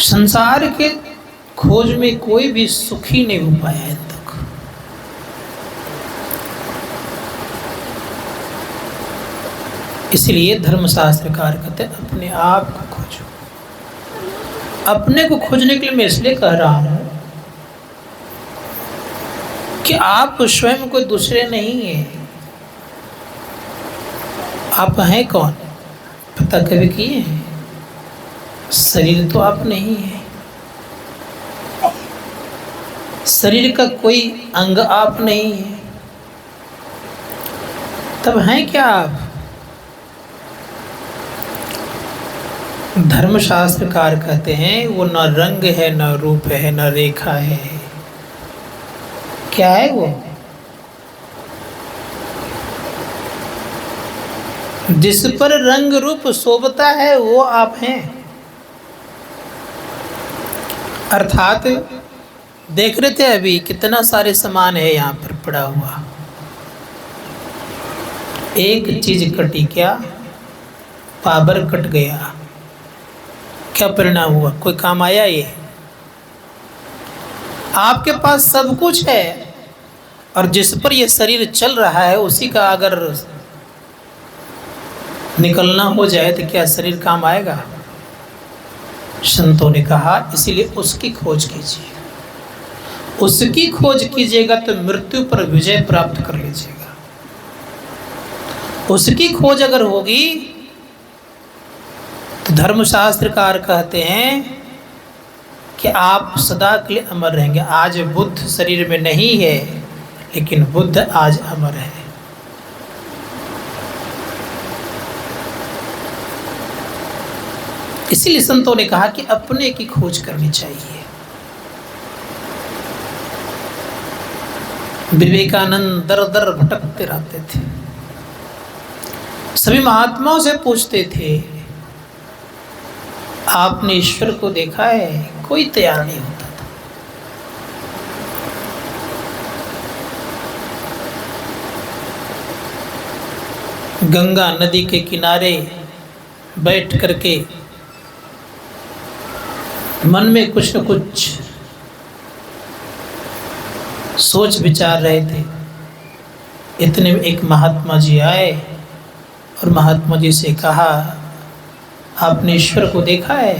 संसार के खोज में कोई भी सुखी नहीं हो पाया है तक। इसलिए धर्मशास्त्रकार कहते हैं अपने आप को खोजो। अपने को खोजने के लिए मैं इसलिए कह रहा हूं कि आप स्वयं कोई दूसरे नहीं हैं। आप हैं कौन पता कभी किए हैं? शरीर तो आप नहीं है, शरीर का कोई अंग आप नहीं है, तब हैं क्या आप? धर्मशास्त्रकार कहते हैं वो न रंग है, न रूप है, न रेखा है। क्या है वो? जिस पर रंग रूप शोभता है वो आप हैं। अर्थात देख रहे थे अभी कितना सारे सामान है यहाँ पर पड़ा हुआ, एक चीज कटी, क्या पावर कट गया, क्या परिणाम हुआ? कोई काम आया? ये आपके पास सब कुछ है और जिस पर ये शरीर चल रहा है उसी का अगर निकलना हो जाए तो क्या शरीर काम आएगा? संतों ने कहा इसीलिए उसकी खोज कीजिए। उसकी खोज कीजिएगा तो मृत्यु पर विजय प्राप्त कर लीजिएगा। उसकी खोज अगर होगी तो धर्मशास्त्रकार कहते हैं कि आप सदा के लिए अमर रहेंगे। आज बुद्ध शरीर में नहीं है लेकिन बुद्ध आज अमर है। इसीलिए संतों ने कहा कि अपने की खोज करनी चाहिए। विवेकानंद दर दर भटकते रहते थे, सभी महात्माओं से पूछते थे आपने ईश्वर को देखा है? कोई तैयार नहीं होता था। गंगा नदी के किनारे बैठ करके मन में कुछ न कुछ सोच विचार रहे थे। इतने में एक महात्मा जी आए और महात्मा जी से कहा आपने ईश्वर को देखा है?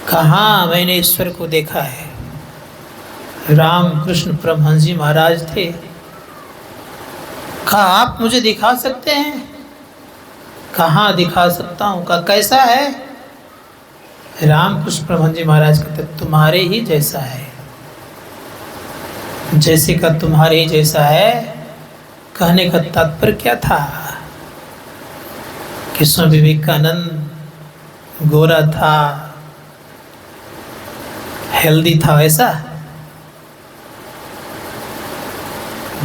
कहाँ? मैंने ईश्वर को देखा है। रामकृष्ण परमहंस जी महाराज थे। कहा आप मुझे दिखा सकते हैं? कहाँ दिखा सकता हूँ? कहा कैसा है? रामकृष्ण परमहंस जी महाराज कहते तुम्हारे ही जैसा है। जैसे का तुम्हारे ही जैसा है कहने का तात्पर्य क्या था? कि स्वामी विवेकानंद गोरा था, हेल्दी था, ऐसा?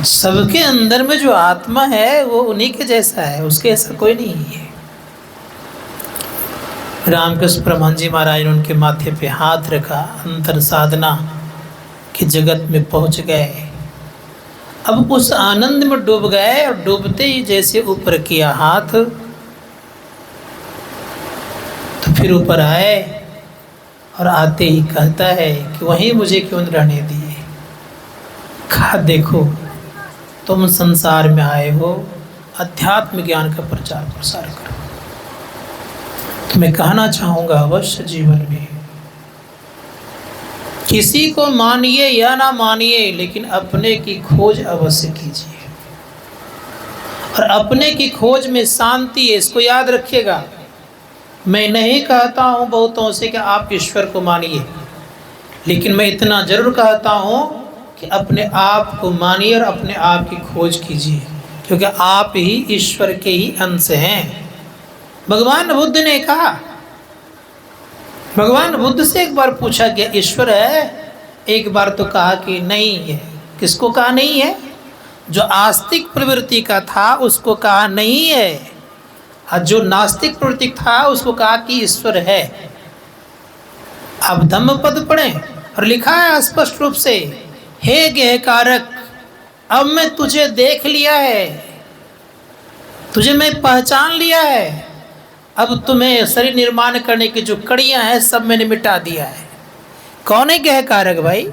सबके अंदर में जो आत्मा है वो उन्हीं के जैसा है, उसके ऐसा कोई नहीं है। रामकृष्ण परमहंस जी महाराज ने उनके माथे पे हाथ रखा, अंतर साधना के जगत में पहुंच गए। अब उस आनंद में डूब गए और डूबते ही जैसे ऊपर किया हाथ तो फिर ऊपर आए और आते ही कहता है कि वहीं मुझे क्यों रहने दिए? कहा देखो तुम संसार में आए हो अध्यात्म ज्ञान का प्रचार प्रसार करो। तो मैं कहना चाहूँगा अवश्य जीवन में किसी को मानिए या ना मानिए लेकिन अपने की खोज अवश्य कीजिए। और अपने की खोज में शांति है, इसको याद रखिएगा। मैं नहीं कहता हूँ बहुतों से कि आप ईश्वर को मानिए, लेकिन मैं इतना जरूर कहता हूँ कि अपने आप को मानिए और अपने आप की खोज कीजिए, क्योंकि आप ही ईश्वर के ही अंश हैं। भगवान बुद्ध ने कहा, भगवान बुद्ध से एक बार पूछा गया ईश्वर है? एक बार तो कहा कि नहीं है। किसको कहा नहीं है? जो आस्तिक प्रवृत्ति का था उसको कहा नहीं है, और जो नास्तिक प्रवृत्ति था उसको कहा कि ईश्वर है। अब धम्मपद पढ़ें और लिखा है स्पष्ट रूप से, हे गेहकारक अब मैं तुझे देख लिया है, तुझे मैं पहचान लिया है, अब तुम्हें शरीर निर्माण करने की जो कड़ियां हैं सब मैंने मिटा दिया है। कौन है गह कारक भाई?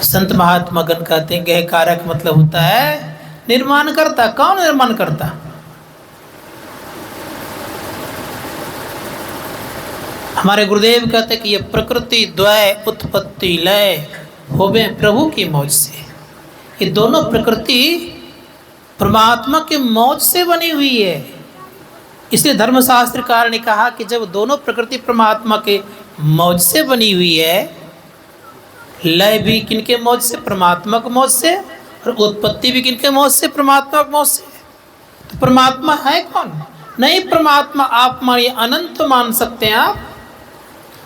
संत महात्मा गण कहते हैं गह कारक मतलब होता है निर्माण करता। कौन निर्माण करता? हमारे गुरुदेव कहते कि ये प्रकृति द्वय उत्पत्ति लय होवे प्रभु की मौज से। ये दोनों प्रकृति परमात्मा की मौज से बनी हुई है। इसलिए धर्मशास्त्रकार ने कहा कि जब दोनों प्रकृति परमात्मा के मौज से बनी हुई है, लय भी किनके मौज से? परमात्मा की मौज से। और उत्पत्ति भी किनके मौज से? परमात्मा की मौज से। तो परमात्मा है कौन? नहीं, परमात्मा आप मानिए अनंत मान सकते हैं आप।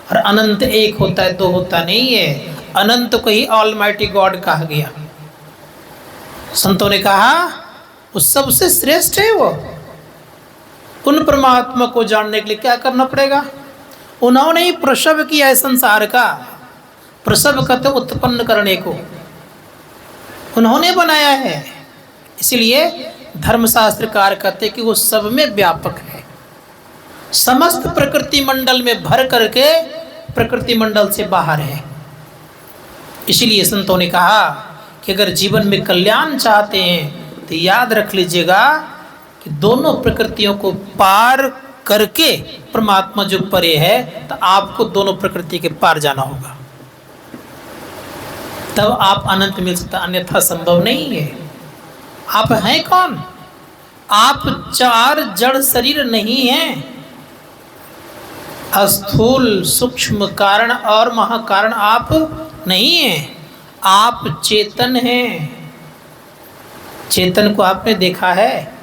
और अनंत एक होता है, दो होता नहीं है। अनंत को ही ऑलमाइटी गॉड कहा गया। संतों ने कहा वो सबसे श्रेष्ठ है। वो उन परमात्मा को जानने के लिए क्या करना पड़ेगा? उन्होंने ही प्रसव किया है संसार का। प्रसव कहते उत्पन्न करने को उन्होंने बनाया है। इसलिए धर्मशास्त्रकार कहते कि वो सब में व्यापक है, समस्त प्रकृति मंडल में भर करके प्रकृति मंडल से बाहर है। इसलिए संतों ने कहा कि अगर जीवन में कल्याण चाहते हैं तो याद रख लीजिएगा कि दोनों प्रकृतियों को पार करके परमात्मा जो परे है, तो आपको दोनों प्रकृति के पार जाना होगा, तब आप अनंत मिल सकता, अन्यथा संभव नहीं है। आप हैं कौन? आप चार जड़ शरीर नहीं हैं। स्थूल सूक्ष्म कारण और महाकारण आप नहीं हैं। आप चेतन हैं। चेतन को आपने देखा है।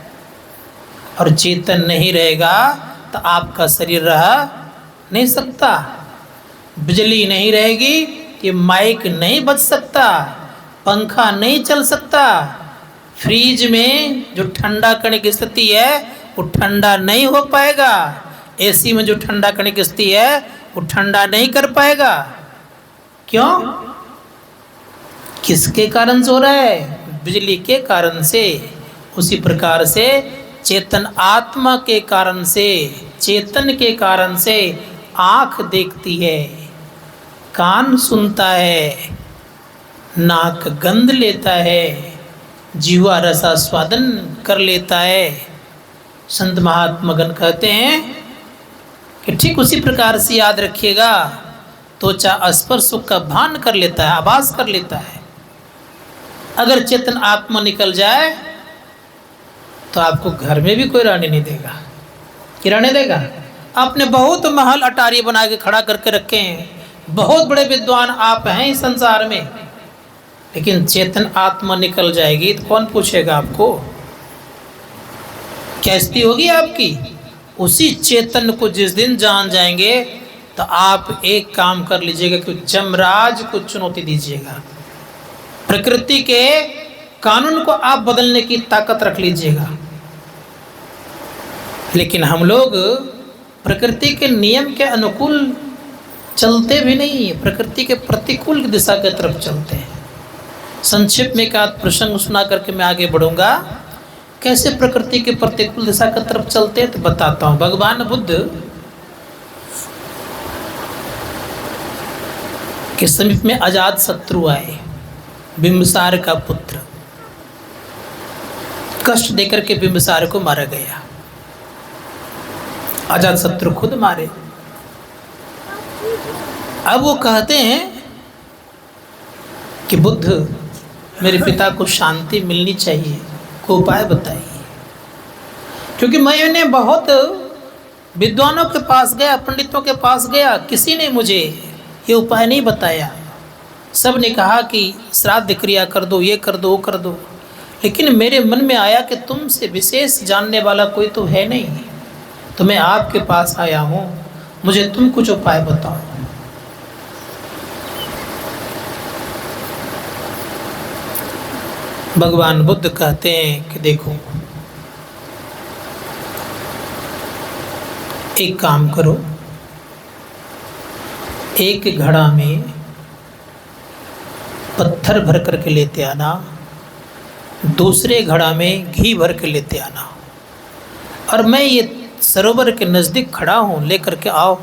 और चेतन नहीं रहेगा तो आपका शरीर रह नहीं सकता। बिजली नहीं रहेगी कि माइक नहीं बज सकता, पंखा नहीं चल सकता, फ्रीज में जो ठंडा करने की स्थिति है वो ठंडा नहीं हो पाएगा, एसी में जो ठंडा करने की स्थिति है वो ठंडा नहीं कर पाएगा। क्यों? किसके कारण से हो रहा है? बिजली के कारण से। उसी प्रकार से चेतन आत्मा के कारण से, चेतन के कारण से आँख देखती है, कान सुनता है, नाक गंध लेता है, जीवा रसास्वादन कर लेता है। संत महात्मा गण कहते हैं कि ठीक उसी प्रकार से याद रखिएगा, त्वचा स्पर्श सुख का भान कर लेता है, आभास कर लेता है। अगर चेतन आत्मा निकल जाए तो आपको घर में भी कोई रहने नहीं देगा। कि रहने देगा? आपने बहुत महल अटारी बना के खड़ा करके रखे हैं, बहुत बड़े विद्वान आप हैं इस संसार में, लेकिन चेतन आत्मा निकल जाएगी तो कौन पूछेगा आपको? क्या स्थिति होगी आपकी? उसी चेतन को जिस दिन जान जाएंगे तो आप एक काम कर लीजिएगा कि जमराज को चुनौती दीजिएगा। प्रकृति के कानून को आप बदलने की ताकत रख लीजिएगा। लेकिन हम लोग प्रकृति के नियम के अनुकूल चलते भी नहीं, प्रकृति के प्रतिकूल दिशा की तरफ चलते हैं। संक्षिप्त में एक आध प्रसंग सुना करके मैं आगे बढ़ूंगा। कैसे प्रकृति के प्रतिकूल दिशा की तरफ चलते हैं तो बताता हूँ। भगवान बुद्ध के समीप में अजात शत्रु आए, बिंबिसार का पुत्र। कष्ट देकर के बिंबिसार को मारा गया। अजात शत्रु खुद मारे। अब वो कहते हैं कि बुद्ध, मेरे पिता को शांति मिलनी चाहिए, को उपाय बताइए। क्योंकि मैंने बहुत विद्वानों के पास गया, पंडितों के पास गया, किसी ने मुझे ये उपाय नहीं बताया। सब ने कहा कि श्राद्ध क्रिया कर दो, ये कर दो, वो कर दो, लेकिन मेरे मन में आया कि तुमसे विशेष जानने वाला कोई तो है नहीं, तो मैं आपके पास आया हूँ, मुझे तुम कुछ उपाय बताओ। भगवान बुद्ध कहते हैं कि देखो, एक काम करो, एक घड़ा में पत्थर भर करके लेते आना, दूसरे घड़ा में घी भर के लेते आना। और मैं ये सरोवर के नज़दीक खड़ा हूँ, लेकर के आओ।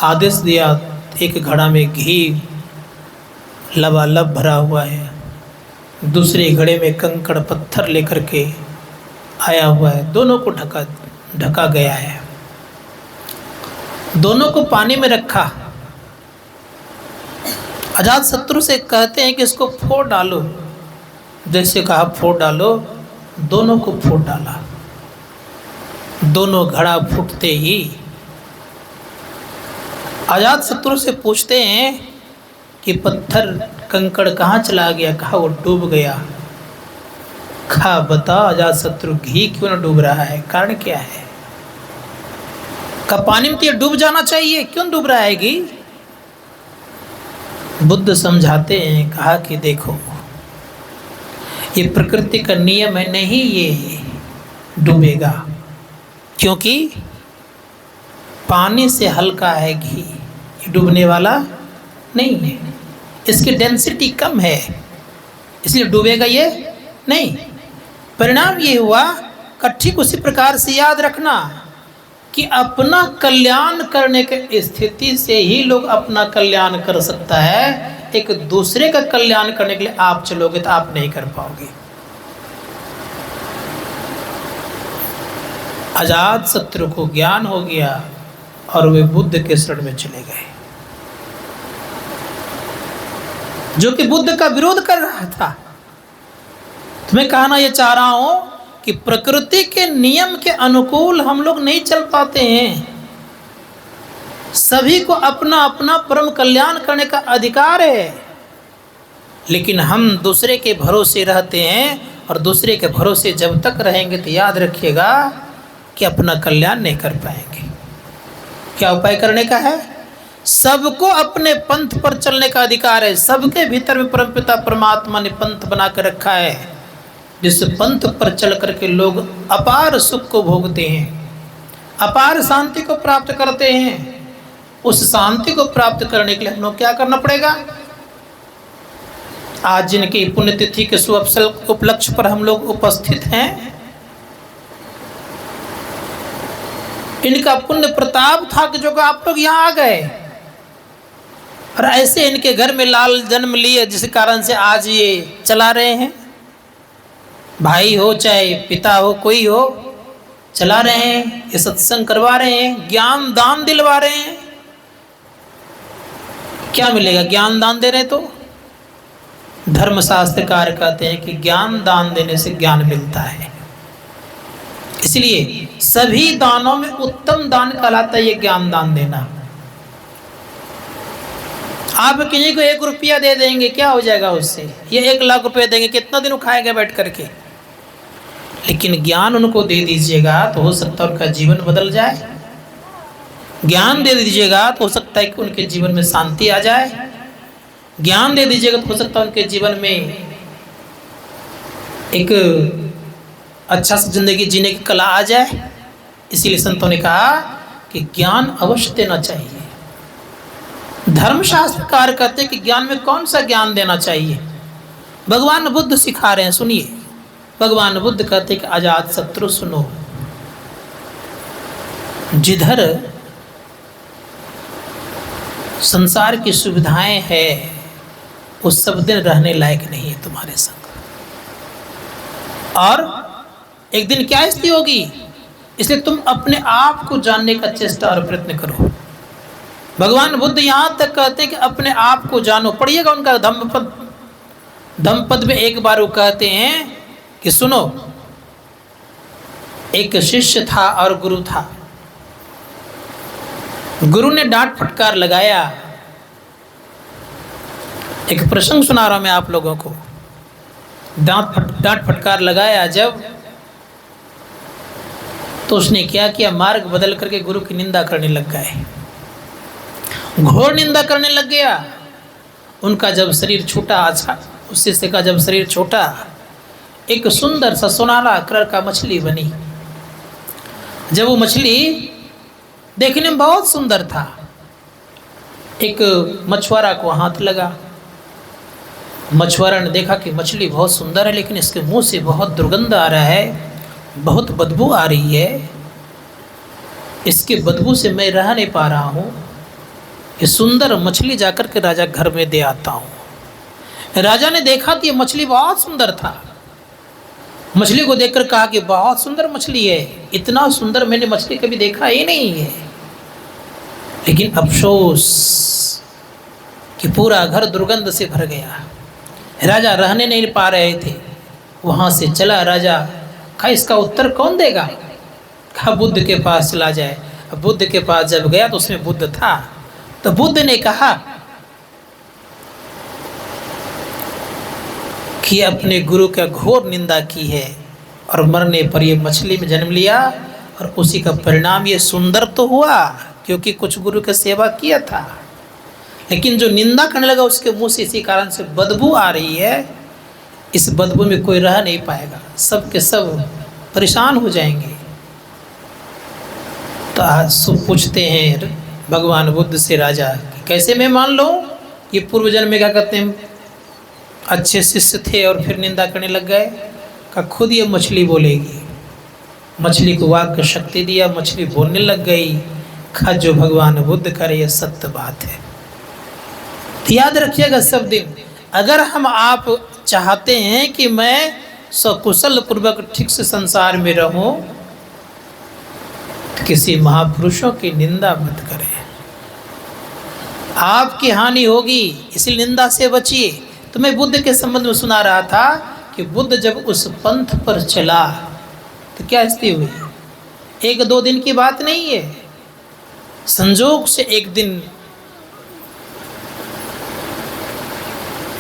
आदेश दिया, एक घड़ा में घी लबालब भरा हुआ है, दूसरे घड़े में कंकड़ पत्थर लेकर के आया हुआ है, दोनों को ढका गया है, दोनों को पानी में रखा। अजातशत्रु से कहते हैं कि इसको फोड़ डालो। जैसे कहा फोड़ डालो, दोनों को फोड़ डाला। दोनों घड़ा फूटते ही अजातशत्रु से पूछते हैं कि पत्थर कंकड़ कहाँ चला गया? कहा वो डूब गया। कहा बता अजातशत्रु, घी क्यों न डूब रहा है, कारण क्या है? कहा पानी में तो ये डूब जाना चाहिए, क्यों डूब रहा है घी? बुद्ध समझाते हैं, कहा कि देखो ये प्रकृति का नियम है, नहीं ये डूबेगा, क्योंकि पानी से हल्का है घी, ये डूबने वाला नहीं है, इसकी डेंसिटी कम है, इसलिए डूबेगा ये नहीं। परिणाम ये हुआ कि ठीक उसी प्रकार से याद रखना कि अपना कल्याण करने की स्थिति से ही लोग अपना कल्याण कर सकता है। एक दूसरे का कल्याण करने के लिए आप चलोगे तो आप नहीं कर पाओगे। अजातशत्रु को ज्ञान हो गया और वे बुद्ध के शरण में चले गए, जो कि बुद्ध का विरोध कर रहा था। तुम्हें कहना ये चाह रहा हूं कि प्रकृति के नियम के अनुकूल हम लोग नहीं चल पाते हैं। सभी को अपना अपना परम कल्याण करने का अधिकार है, लेकिन हम दूसरे के भरोसे रहते हैं, और दूसरे के भरोसे जब तक रहेंगे तो याद रखिएगा कि अपना कल्याण नहीं कर पाएंगे। क्या उपाय करने का है? सबको अपने पंथ पर चलने का अधिकार है। सबके भीतर में परमपिता परमात्मा ने पंथ बना कर रखा है, जिस पंथ पर चल करके लोग अपार सुख को भोगते हैं, अपार शांति को प्राप्त करते हैं। उस शांति को प्राप्त करने के लिए हम लोग क्या करना पड़ेगा? आज जिनकी पुण्यतिथि के शुभ अवसर उपलक्ष्य पर हम लोग उपस्थित हैं, इनका पुण्य प्रताप था कि जो आप लोग यहाँ आ गए, और ऐसे इनके घर में लाल जन्म लिए, जिस कारण से आज ये चला रहे हैं। भाई हो चाहे पिता हो, कोई हो, चला रहे हैं, ये सत्संग करवा रहे हैं, ज्ञान दान दिलवा रहे हैं। क्या मिलेगा ज्ञान दान दे रहे? तो धर्मशास्त्रकार कहते हैं कि ज्ञान दान देने से ज्ञान मिलता है। इसलिए सभी दानों में उत्तम दान कहलाता है ये ज्ञान दान देना। आप किसी को 1 रुपया दे देंगे, क्या हो जाएगा उससे? ये 1 लाख रुपये देंगे, कितना दिन खाएंगे बैठ करके? लेकिन ज्ञान उनको दे दीजिएगा तो हो सकता है उनका जीवन बदल जाए। ज्ञान दे दीजिएगा तो हो सकता है कि उनके जीवन में शांति आ जाए। ज्ञान दे दीजिएगा तो हो सकता है उनके जीवन में एक अच्छा सी जिंदगी जीने की कला आ जाए। इसीलिए संतों ने कहा कि ज्ञान अवश्य देना चाहिए। धर्मशास्त्रकार कहते हैं कि ज्ञान में कौन सा ज्ञान देना चाहिए? भगवान बुद्ध सिखा रहे हैं, सुनिए। भगवान बुद्ध कहते हैं कि अजातशत्रु सुनो, जिधर संसार की सुविधाएं हैं वो सब दिन रहने लायक नहीं है तुम्हारे संग, और एक दिन क्या स्थिति होगी, इसलिए तुम अपने आप को जानने का चेष्टा और प्रयत्न करो। भगवान बुद्ध यहाँ तक कहते हैं कि अपने आप को जानो। पढ़िएगा उनका धम्मपद में एक बार वो कहते हैं कि सुनो, एक शिष्य था और गुरु था। गुरु ने डांट फटकार लगाया। एक प्रसंग सुना रहा हूं मैं आप लोगों को। डांट फटकार लगाया जब, तो उसने क्या किया, मार्ग बदल करके गुरु की निंदा करने लग गए, घोर निंदा करने लग गया। उनका जब शरीर छूटा, अच्छा उस शिष्य का जब शरीर छूटा, एक सुंदर सा सुनहरा कलर का मछली बनी। जब वो मछली देखने में बहुत सुंदर था, एक मछुआरा को हाथ लगा। मछुआरा ने देखा कि मछली बहुत सुंदर है, लेकिन इसके मुंह से बहुत दुर्गंध आ रहा है। बहुत बदबू आ रही है, इसके बदबू से मैं रह नहीं पा रहा हूँ। ये सुंदर मछली जाकर के राजा घर में दे आता हूँ। राजा ने देखा कि ये मछली बहुत सुंदर था। मछली को देखकर कहा कि बहुत सुंदर मछली है, इतना सुंदर मैंने मछली कभी देखा ही नहीं है। लेकिन अफसोस कि पूरा घर दुर्गंध से भर गया। राजा रहने नहीं पा रहे थे। वहाँ से चला राजा। कहा इसका उत्तर कौन देगा? कहा बुद्ध के पास चला जाए। अब बुद्ध के पास जब गया तो उसमें बुद्ध था। तो बुद्ध ने कहा कि अपने गुरु का घोर निंदा की है और मरने पर ये मछली में जन्म लिया, और उसी का परिणाम ये सुंदर तो हुआ क्योंकि कुछ गुरु का सेवा किया था, लेकिन जो निंदा करने लगा उसके मुंह से इसी कारण से बदबू आ रही है। इस बदबू में कोई रह नहीं पाएगा, सब के सब परेशान हो जाएंगे। तो आज पूछते हैं भगवान बुद्ध से राजा कि कैसे मैं मान लूँ ये पूर्व जन्म में क्या कहते हैं अच्छे शिष्य थे और फिर निंदा करने लग गए। का खुद ये मछली बोलेगी। मछली को वाक्य शक्ति दिया, मछली बोलने लग गई। खा जो भगवान बुद्ध करे ये सत्य बात है। तो याद रखिएगा सब दिन, अगर हम आप चाहते हैं कि मैं सकुशल पूर्वक ठीक से संसार में रहूं, तो किसी महापुरुषों की निंदा मत करें, आपकी हानि होगी, इसलिए निंदा से बचिए। तो मैं बुद्ध के संबंध में सुना रहा था कि बुद्ध जब उस पंथ पर चला तो क्या स्थिति हुई। 1-2 दिन की बात नहीं है, संजोग से एक दिन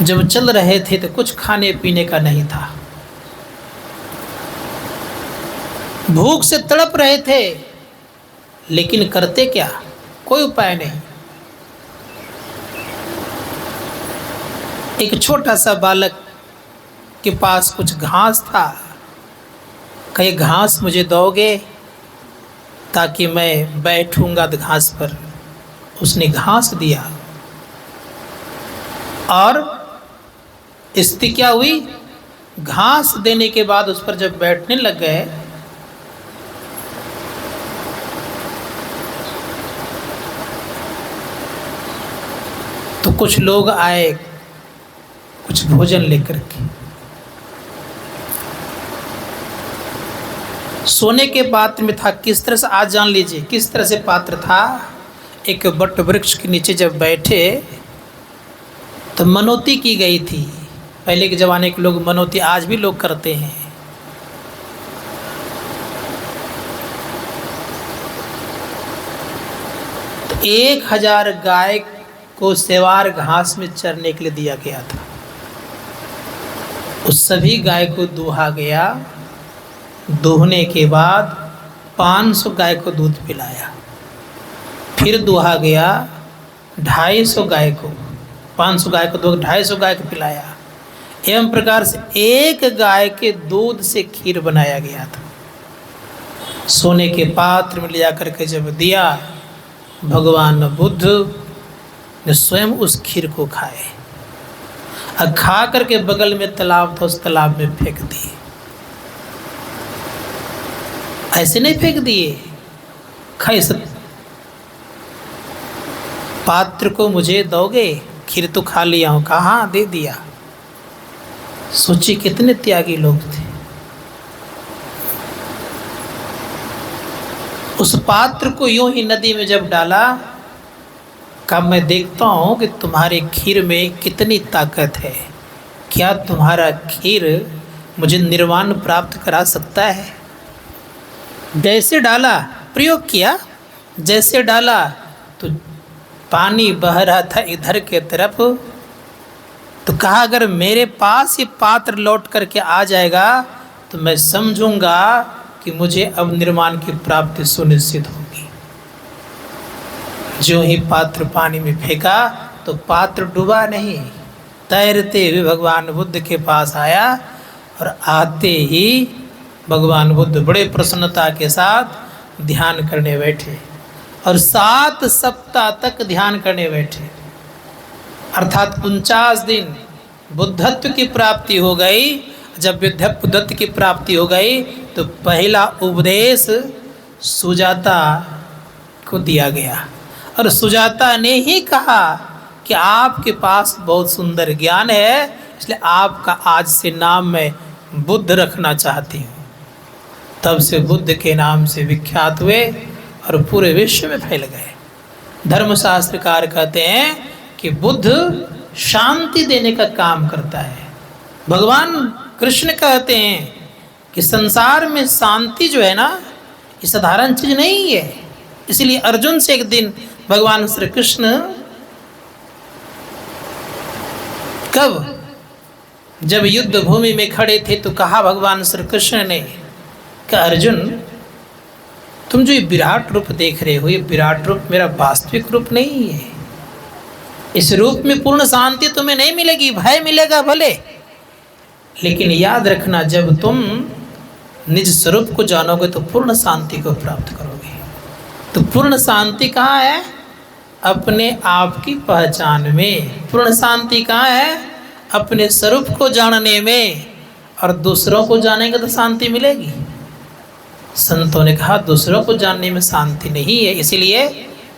जब चल रहे थे तो कुछ खाने पीने का नहीं था, भूख से तड़प रहे थे, लेकिन करते क्या, कोई उपाय नहीं। एक छोटा सा बालक के पास कुछ घास था। कहीं घास मुझे दोगे ताकि मैं बैठूंगा घास पर। उसने घास दिया और स्थिति क्या हुई, घास देने के बाद उस पर जब बैठने लग गए तो कुछ लोग आए कुछ भोजन लेकर के। सोने के पात्र में था। किस तरह से, आज जान लीजिए किस तरह से पात्र था। एक बट वृक्ष के नीचे जब बैठे तो मनोती की गई थी। पहले के ज़माने के लोग मनोती आज भी लोग करते हैं। तो 1000 गाय को सेवार घास में चरने के लिए दिया गया था। उस सभी गाय को दूहा गया। दूहने के बाद 500 गाय को दूध पिलाया। फिर दूहा गया 250 गाय को, 500 गाय को दूध 250 गाय को पिलाया। एवं प्रकार से एक गाय के दूध से खीर बनाया गया था। सोने के पात्र में ले जाकर के जब दिया, भगवान बुद्ध ने स्वयं उस खीर को खाए और खा करके बगल में तालाब था, उस तालाब में फेंक दिए। ऐसे नहीं फेंक दिए, खाए सब। पात्र को मुझे दोगे, खीर तो खा लिया हूँ। कहा हाँ दे दिया। सोचिए कितने त्यागी लोग थे। उस पात्र को यूं ही नदी में जब डाला, कब मैं देखता हूँ कि तुम्हारे खीर में कितनी ताकत है, क्या तुम्हारा खीर मुझे निर्वाण प्राप्त करा सकता है। जैसे डाला, प्रयोग किया, जैसे डाला तो पानी बह रहा था इधर के तरफ। तो कहा अगर मेरे पास ये पात्र लौट करके आ जाएगा तो मैं समझूंगा कि मुझे अब निर्वाण की प्राप्ति सुनिश्चित होगी। जो ही पात्र पानी में फेंका तो पात्र डूबा नहीं, तैरते हुए भगवान बुद्ध के पास आया। और आते ही भगवान बुद्ध बड़े प्रसन्नता के साथ ध्यान करने बैठे और 7 सप्ताह तक ध्यान करने बैठे। अर्थात 49 दिन बुद्धत्व की प्राप्ति हो गई। जब विद्यापति की प्राप्ति हो गई तो पहला उपदेश सुजाता को दिया गया और सुजाता ने ही कहा कि आपके पास बहुत सुंदर ज्ञान है, इसलिए आपका आज से नाम मैं बुद्ध रखना चाहती हूँ। तब से बुद्ध के नाम से विख्यात हुए और पूरे विश्व में फैल गए। धर्मशास्त्रकार कहते हैं कि बुद्ध शांति देने का काम करता है। भगवान कृष्ण कहते हैं कि संसार में शांति जो है ना, ये साधारण चीज नहीं है। इसलिए अर्जुन से एक दिन भगवान श्री कृष्ण, कब, जब युद्ध भूमि में खड़े थे तो कहा भगवान श्री कृष्ण ने कि अर्जुन, तुम जो ये विराट रूप देख रहे हो, ये विराट रूप मेरा वास्तविक रूप नहीं है। इस रूप में पूर्ण शांति तुम्हें नहीं मिलेगी, भय मिलेगा भले, लेकिन याद रखना जब तुम निज स्वरूप को जानोगे तो पूर्ण शांति को प्राप्त करोगे। तो पूर्ण शांति कहाँ है? अपने आप की पहचान में। पूर्ण शांति कहाँ है? अपने स्वरूप को जानने में। और दूसरों को जानेंगे तो शांति मिलेगी। संतों ने कहा दूसरों को जानने में शांति नहीं है, इसीलिए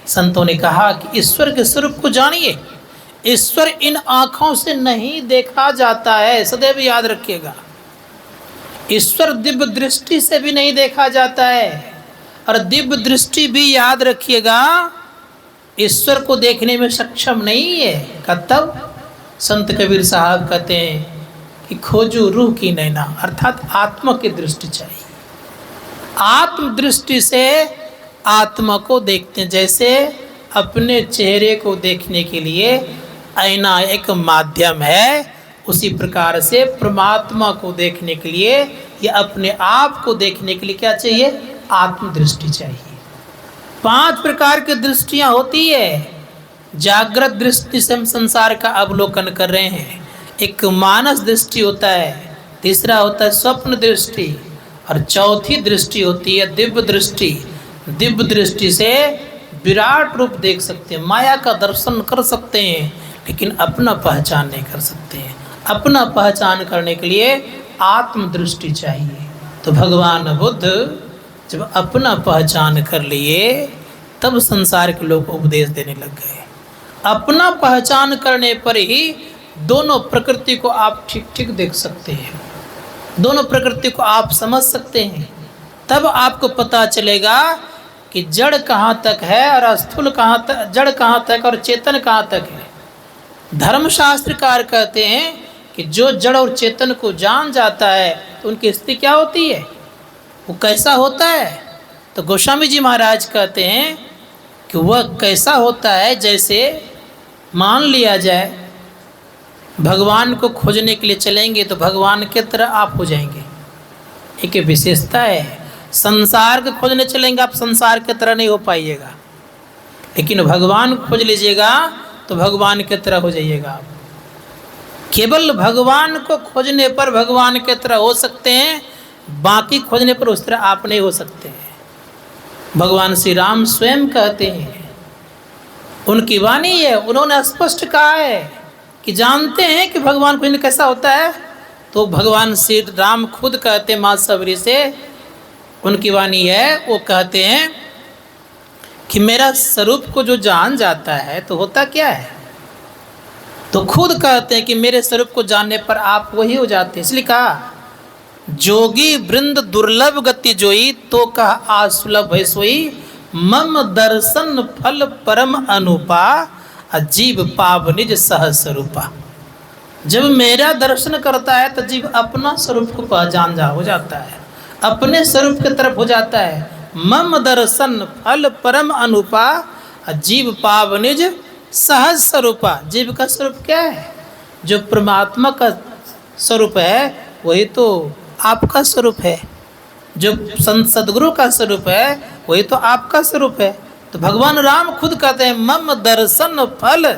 संतों ने कहा कि ईश्वर के स्वरूप को जानिए। ईश्वर इन आँखों से नहीं देखा जाता है, सदैव याद रखिएगा। ईश्वर दिव्य दृष्टि से भी नहीं देखा जाता है। और दिव्य दृष्टि भी याद रखिएगा, ईश्वर को देखने में सक्षम नहीं है। तब संत कबीर साहब कहते हैं कि खोजो रूह की नैना, अर्थात आत्मा की दृष्टि चाहिए। आत्म दृष्टि से आत्मा को देखते हैं। जैसे अपने चेहरे को देखने के लिए आईना एक माध्यम है, उसी प्रकार से परमात्मा को देखने के लिए या अपने आप को देखने के लिए क्या चाहिए? आत्मदृष्टि चाहिए। 5 प्रकार की दृष्टियां होती है। जागृत दृष्टि से हम संसार का अवलोकन कर रहे हैं। एक मानस दृष्टि होता है, तीसरा होता है स्वप्न दृष्टि, और चौथी दृष्टि होती है दिव्य दृष्टि। दिव्य दृष्टि से विराट रूप देख सकते हैं, माया का दर्शन कर सकते हैं, लेकिन अपना पहचान नहीं कर सकते हैं। अपना पहचान करने के लिए आत्मदृष्टि चाहिए। तो भगवान बुद्ध जब अपना पहचान कर लिए तब संसार के लोग उपदेश देने लग गए। अपना पहचान करने पर ही दोनों प्रकृति को आप ठीक ठीक देख सकते हैं, दोनों प्रकृति को आप समझ सकते हैं। तब आपको पता चलेगा कि जड़ कहाँ तक है और स्थूल कहाँ तक, जड़ कहाँ तक और चेतन कहाँ तक है। धर्मशास्त्रकार कहते हैं कि जो जड़ और चेतन को जान जाता है तो उनकी स्थिति क्या होती है, वो कैसा होता है। तो गोस्वामी जी महाराज कहते हैं कि वह कैसा होता है, जैसे मान लिया जाए भगवान को खोजने के लिए चलेंगे तो भगवान की तरह आप हो जाएंगे। एक विशेषता है। संसार को खोजने चलेंगे आप संसार की तरह नहीं हो पाइएगा, लेकिन भगवान खोज लीजिएगा तो भगवान की तरह हो जाइएगा आप। केवल भगवान को खोजने पर भगवान की तरह हो सकते हैं, बाकी खोजने पर उस तरह आप नहीं हो सकते हैं। भगवान श्री राम स्वयं कहते हैं, उनकी वाणी है, उन्होंने स्पष्ट कहा है कि जानते हैं कि भगवान खोजने कैसा होता है। तो भगवान श्री राम खुद कहते हैं माँ सबरी से, उनकी वाणी है, वो कहते हैं कि मेरा स्वरूप को जो जान जाता है तो होता क्या है। तो खुद कहते हैं कि मेरे स्वरूप को जानने पर आप वही हो जाते हैं। इसलिए कहा जोगी वृंद दुर्लभ गति जोई, तो कहा आसुलभ है सोई, मम दर्शन फल परम अनुपा, अजीब पाव निज सहज स्वरूपा। जब मेरा दर्शन करता है तो जीव अपना स्वरूप को पहचान हो जाता है, अपने स्वरूप की तरफ हो जाता है। मम दर्शन फल परम अनुपा, अजीब पाव निज सहज स्वरूपा। जीव का स्वरूप क्या है? जो परमात्मा का स्वरूप है वही तो आपका स्वरूप है। जो संत सदगुरु का स्वरूप है वही तो आपका स्वरूप है। तो भगवान राम खुद कहते हैं मम दर्शन फल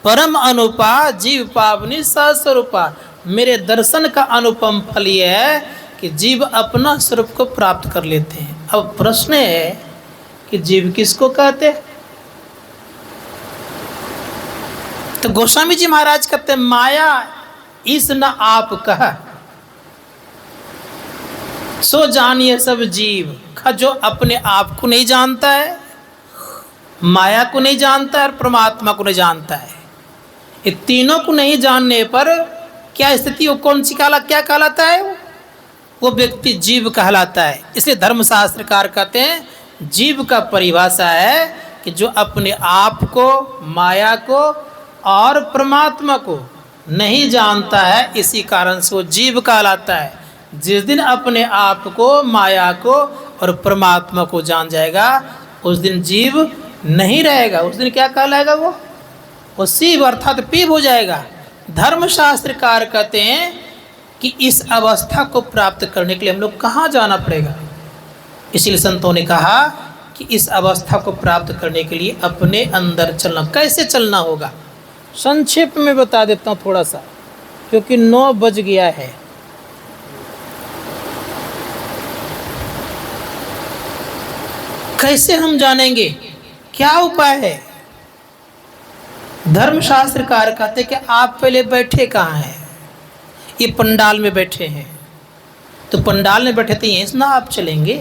परम अनुपा, जीव पावनी सहज स्वरूपा। मेरे दर्शन का अनुपम फल ये है कि जीव अपना स्वरूप को प्राप्त कर लेते हैं। अब प्रश्न है कि जीव किसको कहते हैं? तो गोस्वामी जी महाराज कहते हैं माया इस न आप कहा, सो जानिए सब जीव। जो अपने आप को नहीं जानता है, माया को नहीं जानता है और परमात्मा को नहीं जानता है, ये तीनों को नहीं जानने पर क्या स्थिति, वो कौन सी क्या कहलाता है? वो व्यक्ति जीव कहलाता है। इसलिए धर्मशास्त्रकार कहते हैं जीव का परिभाषा है कि जो अपने आप को, माया को और परमात्मा को नहीं जानता है, इसी कारण से वो जीव कहलाता है। जिस दिन अपने आप को, माया को और परमात्मा को जान जाएगा, उस दिन जीव नहीं रहेगा। उस दिन क्या कहलाएगा? वो शिव अर्थात पीव हो जाएगा। धर्मशास्त्रकार कहते हैं कि इस अवस्था को प्राप्त करने के लिए हम लोग कहाँ जाना पड़ेगा? इसलिए संतों ने कहा कि इस अवस्था को प्राप्त करने के लिए अपने अंदर चलना। कैसे चलना होगा? संक्षेप में बता देता हूँ थोड़ा सा, क्योंकि 9 बज गया है। कैसे हम जानेंगे? क्या उपाय है? धर्मशास्त्रकार कहते कि आप पहले बैठे कहाँ हैं? ये पंडाल में बैठे हैं, तो पंडाल में बैठे थे यहीं से ना आप चलेंगे।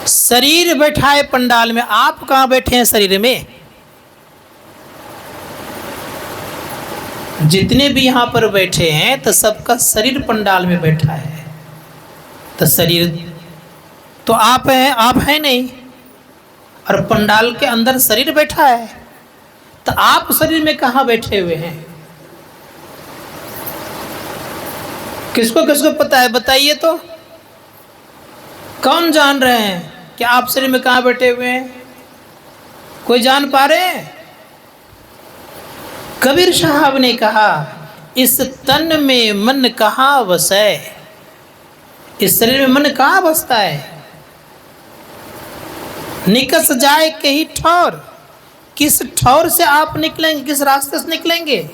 शरीर बैठा है पंडाल में, आप कहाँ बैठे हैं शरीर में? जितने भी यहाँ पर बैठे हैं तो सबका शरीर पंडाल में बैठा है। तो शरीर तो आप हैं नहीं, और पंडाल के अंदर शरीर बैठा है, तो आप शरीर में कहाँ बैठे हुए हैं? किसको किसको पता है? बताइए तो। कौन जान रहे हैं कि आप शरीर में कहाँ बैठे हुए हैं? कोई जान पा रहे हैं? कबीर साहब ने कहा, इस तन में मन कहाँ बसे? इस शरीर में मन कहाँ बसता है? निकस जाए कहीं ठौर। किस ठौर से आप निकलेंगे? किस रास्ते से निकलेंगे?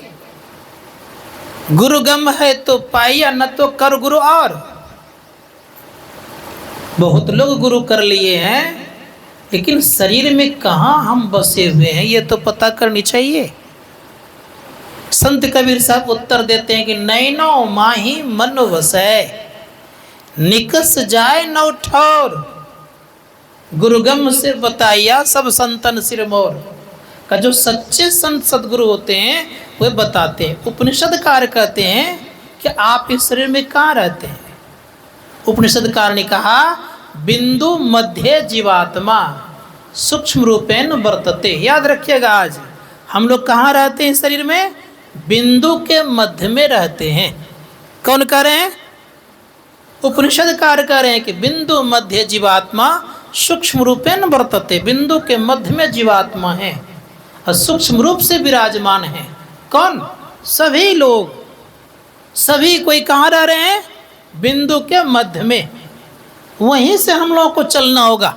गुरु गम है तो पाइया, न तो कर गुरु और। बहुत लोग गुरु कर लिए हैं, लेकिन शरीर में कहाँ हम बसे हुए हैं ये तो पता करनी चाहिए। संत कबीर साहब उत्तर देते हैं कि नैनो माही मन वसै, निकस जाए नौ ठौर। गुरुगम से बताइया सब संतन सिर मोर। का जो सच्चे संत सदगुरु होते हैं वे बताते हैं। उपनिषदकार कहते हैं कि आप इस शरीर में कहाँ रहते हैं? उपनिषदकार ने कहा, बिंदु मध्य जीवात्मा सूक्ष्म रूपेण वर्तते। याद रखिएगा, आज हम लोग कहाँ रहते हैं? शरीर में बिंदु के मध्य में रहते हैं। कौन कह रहे हैं? उपनिषदकार कह रहे हैं कि बिंदु मध्य जीवात्मा सूक्ष्म रूपेण वर्तते। बिंदु के मध्य में जीवात्मा है और सूक्ष्म रूप से विराजमान है। कौन? सभी लोग, सभी कोई कहाँ रह रहे हैं? बिंदु के मध्य में। वहीं से हम लोगों को चलना होगा।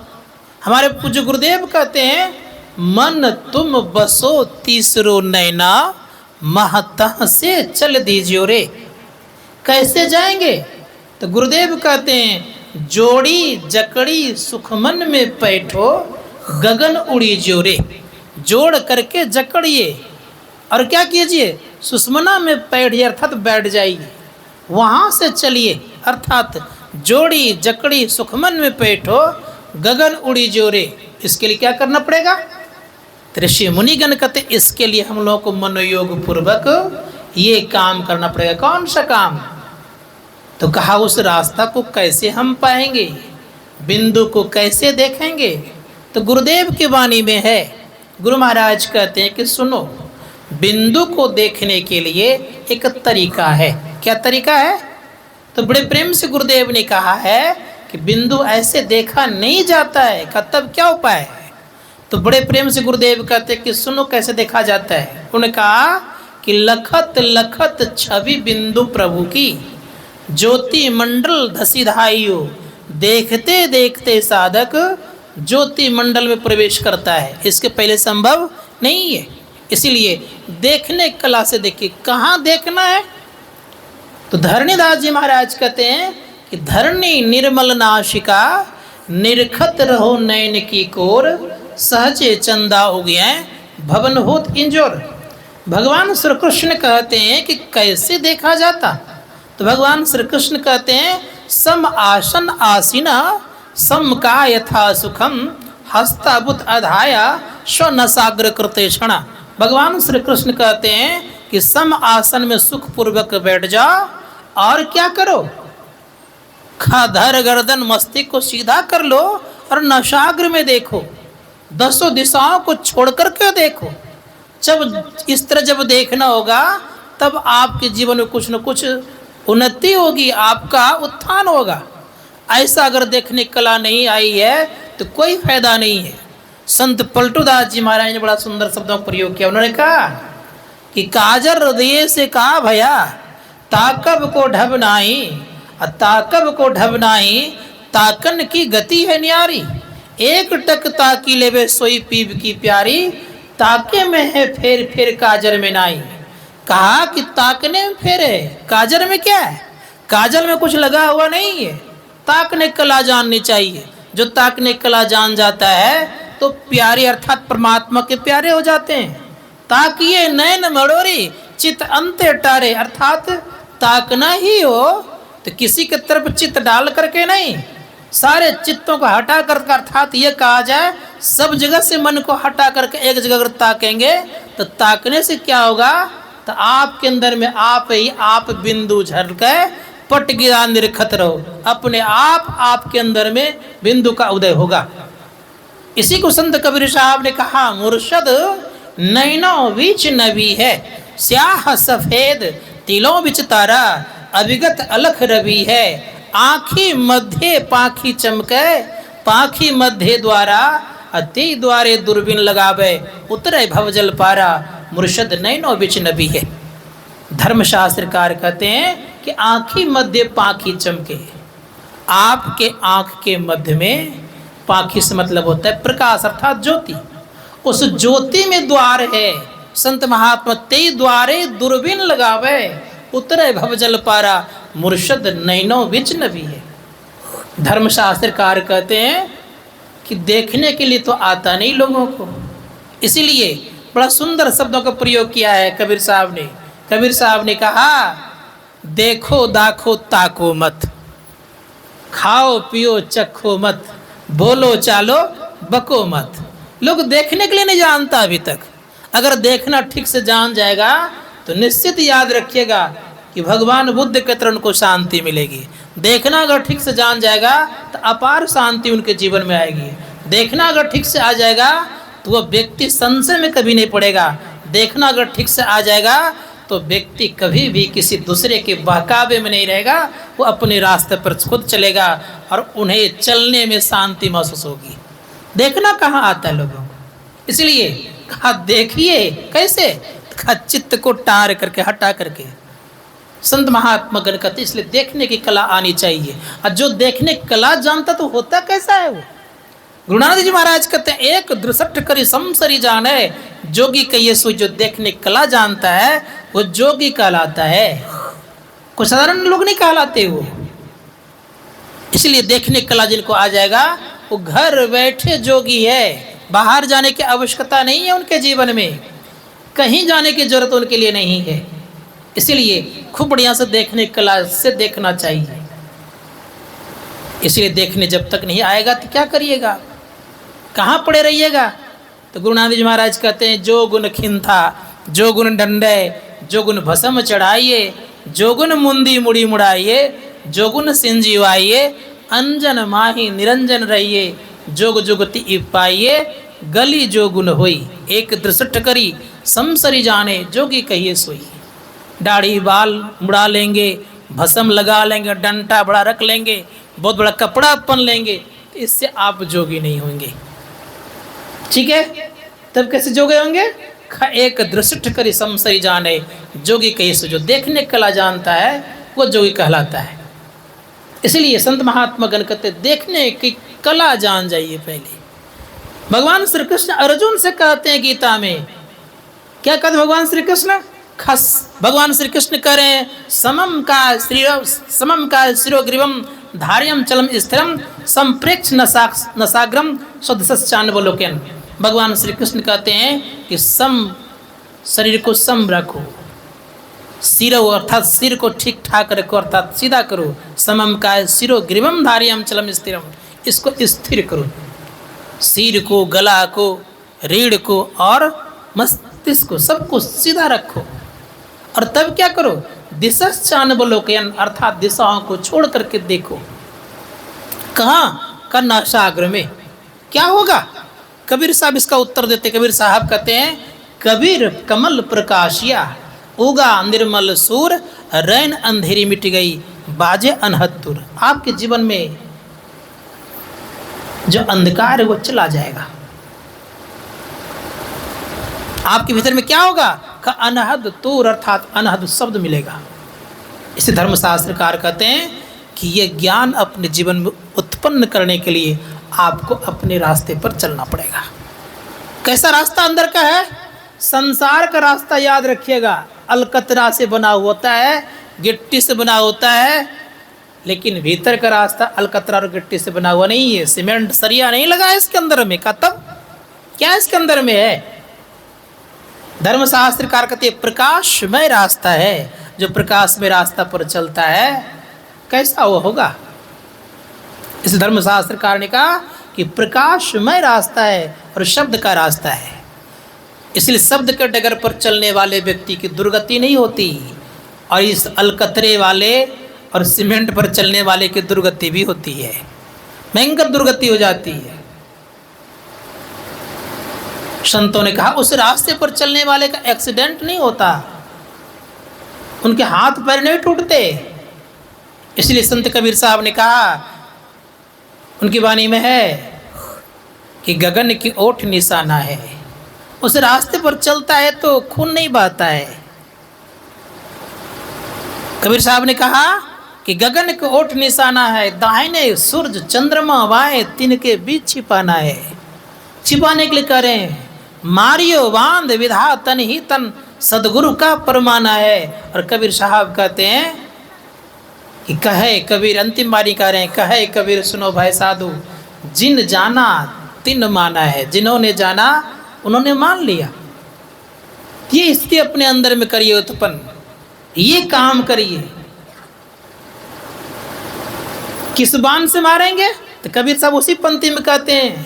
हमारे पूज्य गुरुदेव कहते हैं, मन तुम बसो तीसरो नैना, महतः से चल दीजियो रे। कैसे जाएंगे? तो गुरुदेव कहते हैं, जोड़ी जकड़ी सुखमन में बैठो, गगन उड़ी जोरे। जोड़ करके जकड़िए और क्या कीजिए? सुषमना में बैठिए, अर्थात बैठ जाइए, वहाँ से चलिए। अर्थात जोड़ी जकड़ी सुखमन में बैठो, गगन उड़ी जोरे। इसके लिए क्या करना पड़ेगा? ऋषि मुनिगण कहते इसके लिए हम लोगों को मनोयोग पूर्वक ये काम करना पड़ेगा। कौन सा काम? तो कहा, उस रास्ता को कैसे हम पाएंगे? बिंदु को कैसे देखेंगे? तो गुरुदेव की वाणी में है। गुरु महाराज कहते हैं कि सुनो, बिंदु को देखने के लिए एक तरीका है। क्या तरीका है? तो बड़े प्रेम से गुरुदेव ने कहा है कि बिंदु ऐसे देखा नहीं जाता है। का तब क्या उपाय है? तो बड़े प्रेम से गुरुदेव कहते हैं कि सुनो कैसे देखा जाता है। उन्होंने कहा कि लखत लखत छवि बिंदु प्रभु की, ज्योति मंडल धसीधाइयो। देखते देखते साधक ज्योति मंडल में प्रवेश करता है। इसके पहले संभव नहीं है। इसीलिए देखने कला से देखिए, कहाँ देखना है? तो धरणीदास जी महाराज कहते हैं कि धरणी निर्मल नाशिका, निरखत रहो नैन की कोर, सहजे चंदा उगए भवन होत इंजोर। भगवान श्री कृष्ण कहते हैं कि कैसे देखा जाता? तो भगवान श्री कृष्ण कहते हैं, सम आसन आसीना सम का यथा सुखम हस्ताबुत अधाया स्वनसाग्र कृते क्षणा। भगवान श्री कृष्ण कहते हैं कि सम आसन में सुख पूर्वक बैठ जाओ और क्या करो, धर गर्दन मस्तिष्क को सीधा कर लो और नशाग्र में देखो, दसों दिशाओं को छोड़ कर के देखो। जब इस तरह जब देखना होगा तब आपके जीवन में कुछ न कुछ उन्नति होगी, आपका उत्थान होगा। ऐसा अगर देखने की कला नहीं आई है तो कोई फायदा नहीं है। संत पलटूदास जी महाराज ने बड़ा सुंदर शब्दों का प्रयोग किया। उन्होंने कहा कि काजर हृदय से कहा भया ताकब को ढब नाही, ताकब को ढब नाही ताकन की गति है न्यारी। एक टक ताकी लेवे सोई पीब की प्यारी, ताके में है फेर फेर काजर में नाई। कहा कि ताकने में फेर है, काजल में क्या है, काजल में कुछ लगा हुआ नहीं है। ताकने कला जाननी चाहिए। जो ताकने कला जान जाता है तो प्यारे अर्थात परमात्मा के प्यारे हो जाते हैं। ताकिए नैन मड़ोरी चित अंते टारे, अर्थात ताकना ही हो तो किसी के तरफ चित्त डाल करके नहीं, सारे चित्तों को हटा कर, अर्थात ये कहा जाए सब जगह से मन को हटा करके एक जगह अगर ताकेंगे तो ताकने से क्या होगा, तो आपके अंदर में आप ही आप बिंदु झल के पट गिरा निरखत रहो, अपने आप आपके अंदर में बिंदु का उदय होगा। इसी को संत कबीर साहब ने कहा, मुर्शद नैनो बीच नबी है, स्याह सफेद तिलों बिच तारा, अभिगत अलख रवि है, आँखी मध्य पाखी चमके, पाखी मध्य द्वारा अति द्वारे दूरबीन लगावे, उतरे भवजल पारा, मुर्शद नैनो बिच नबी है। धर्मशास्त्रकार कहते हैं कि आँखी मध्य पाखी चमके, आपके आँख के मध्य में पाखी से मतलब होता है प्रकाश अर्थात ज्योति, उस ज्योति में द्वार है। संत महात्मा ते द्वारे दूरबीन लगावे, उतरे भवजल पारा, मुर्शद नैनो बिच नबी है। धर्मशास्त्रकार कहते हैं कि देखने के लिए तो आता नहीं लोगों को, इसीलिए बड़ा सुंदर शब्दों का प्रयोग किया है कबीर साहब ने। कबीर साहब ने कहा, देखो दाखो ताको मत, खाओ पियो चखो मत, बोलो चालो बको मत। लोग देखने के लिए नहीं जानता अभी तक। अगर देखना ठीक से जान जाएगा तो निश्चित याद रखिएगा कि भगवान बुद्ध के तरह उनको शांति मिलेगी। देखना अगर ठीक से जान जाएगा तो अपार शांति उनके जीवन में आएगी। देखना अगर ठीक से आ जाएगा तो वह व्यक्ति संशय में कभी नहीं पड़ेगा। देखना अगर ठीक से आ जाएगा तो व्यक्ति कभी भी किसी दूसरे के बहकावे में नहीं रहेगा, वो अपने रास्ते पर खुद चलेगा और उन्हें चलने में शांति महसूस होगी। देखना कहाँ आता है लोगों को, इसलिए कहा देखिए कैसे, कहा चित्त को टार करके हटा करके। संत महात्मा गण कहते इसलिए देखने की कला आनी चाहिए। और जो देखने की कला जानता तो होता कैसा है वो। गुरु नानक जी महाराज कहते हैं, एक दृसठ करी समसरी जाने, जोगी कहिए सो जो देखने की कला जानता है वो जोगी कहलाता है, कोई साधारण लोग नहीं कहलाते वो। इसलिए देखने की कला जिनको आ जाएगा वो घर बैठे जोगी है, बाहर जाने की आवश्यकता नहीं है उनके जीवन में, कहीं जाने की जरूरत उनके लिए नहीं है। इसलिए खूब बढ़िया से देखने की कला से देखना चाहिए। इसलिए देखने जब तक नहीं आएगा तो क्या करिएगा, कहाँ पड़े रहिएगा। तो गुरु नानक जी महाराज कहते हैं, जो गुण खिंथा जो गुण डंडे, जो गुण भस्म चढ़ाइए, जो गुण मुंदी मुड़ी मुड़ाइए, जो गुण सिंजीवाइए, अंजन माही निरंजन रहिए, जोग जुगति पाइए, गली जो गुण होई, एक दृसठ करी समसरी जाने, जोगी कहिए सोई। दाढ़ी बाल मुड़ा लेंगे, भस्म लगा लेंगे, डंटा बड़ा रख लेंगे, बहुत बड़ा कपड़ा पहन लेंगे, इससे आप जोगी नहीं होंगे। ठीक है, तब कैसे जोगे होंगे, एक दृष्ट करी समसरी जाने, जोगी कैसे, जो देखने कला जानता है वो जोगी कहलाता है। इसलिए संत महात्मा गण कहते देखने की कला जान जाइए पहले। भगवान श्री कृष्ण अर्जुन से कहते हैं गीता में, क्या कहते भगवान श्री कृष्ण, खस भगवान श्री कृष्ण कह रहे हैं, समम का शिरोग्रीवम धार्यम चलम स्थिरम संप्रेक्ष नसाग्रम स्वदशान्वलोकन। भगवान श्री कृष्ण कहते हैं कि सम शरीर को सम रखो, सिरो अर्थात सिर को ठीक ठाक रखो, अर्थात सीधा करो। समम काय सिरो ग्रीवम धारियम चलम स्थिरम, इसको स्थिर करो। सिर को, गला को, रीढ़ को और मस्तिष्क को, सबको सीधा रखो। और तब क्या करो, दिशाचानवलोकयन अर्थात दिशाओं को छोड़ करके देखो। कहाँ? कर्नाशाग्र में। क्या होगा? कबीर साहब इसका उत्तर देते। कबीर साहब कहते हैं, कबीर कमल प्रकाशिया उगा निर्मल सूर, रैन अंधेरी मिट गई बाजे अनहत्तुर। आपके जीवन में जो अंधकार है वो चला जाएगा। आपके भीतर में क्या होगा? का अनहद तूर अर्थात अनहद शब्द मिलेगा। इसे धर्मशास्त्रकार कहते हैं कि ये ज्ञान अपने जीवन में उत्पन्न करने के लिए आपको अपने रास्ते पर चलना पड़ेगा। कैसा रास्ता अंदर का है? संसार का रास्ता याद रखिएगा, अलकतरा से बना होता है, गिट्टी से बना होता है, लेकिन भीतर का रास्ता अलकतरा और गिट्टी से बना हुआ नहीं है। सीमेंट सरिया नहीं लगा है इसके अंदर में। का तब क्या इसके अंदर में है? धर्मशास्त्रकार कहते हैं प्रकाशमय रास्ता है। जो प्रकाश में रास्ता पर चलता है कैसा वो होगा? इस धर्मशास्त्रकार ने कहा कि प्रकाशमय रास्ता है और शब्द का रास्ता है। इसलिए शब्द के डगर पर चलने वाले व्यक्ति की दुर्गति नहीं होती, और इस अलकतरे वाले और सीमेंट पर चलने वाले की दुर्गति भी होती है, भयंकर दुर्गति हो जाती है। संतों ने कहा उस रास्ते पर चलने वाले का एक्सीडेंट नहीं होता, उनके हाथ पैर नहीं टूटते। इसलिए संत कबीर साहब ने कहा, उनकी वाणी में है कि गगन की ओठ निशाना है। उस रास्ते पर चलता है तो खून नहीं बहता है। कबीर साहब ने कहा कि गगन के ओठ निशाना है, दाहिने सूरज चंद्रमा बाएं तिनके बीच छिपाना है। छिपाने के लिए कह रहे हैं मारियो बांध विधा तन ही तन, सदगुरु का परमाना है। और कबीर साहब कहते हैं कि कहे कबीर, अंतिम बारी कह रहे हैं, कहे कबीर सुनो भाई साधु, जिन जाना तिन माना है। जिन्होंने जाना उन्होंने मान लिया। ये स्थिति अपने अंदर में करिए उत्पन्न, ये काम करिए। किस बाण से मारेंगे? तो कबीर साहब उसी पंक्ति में कहते हैं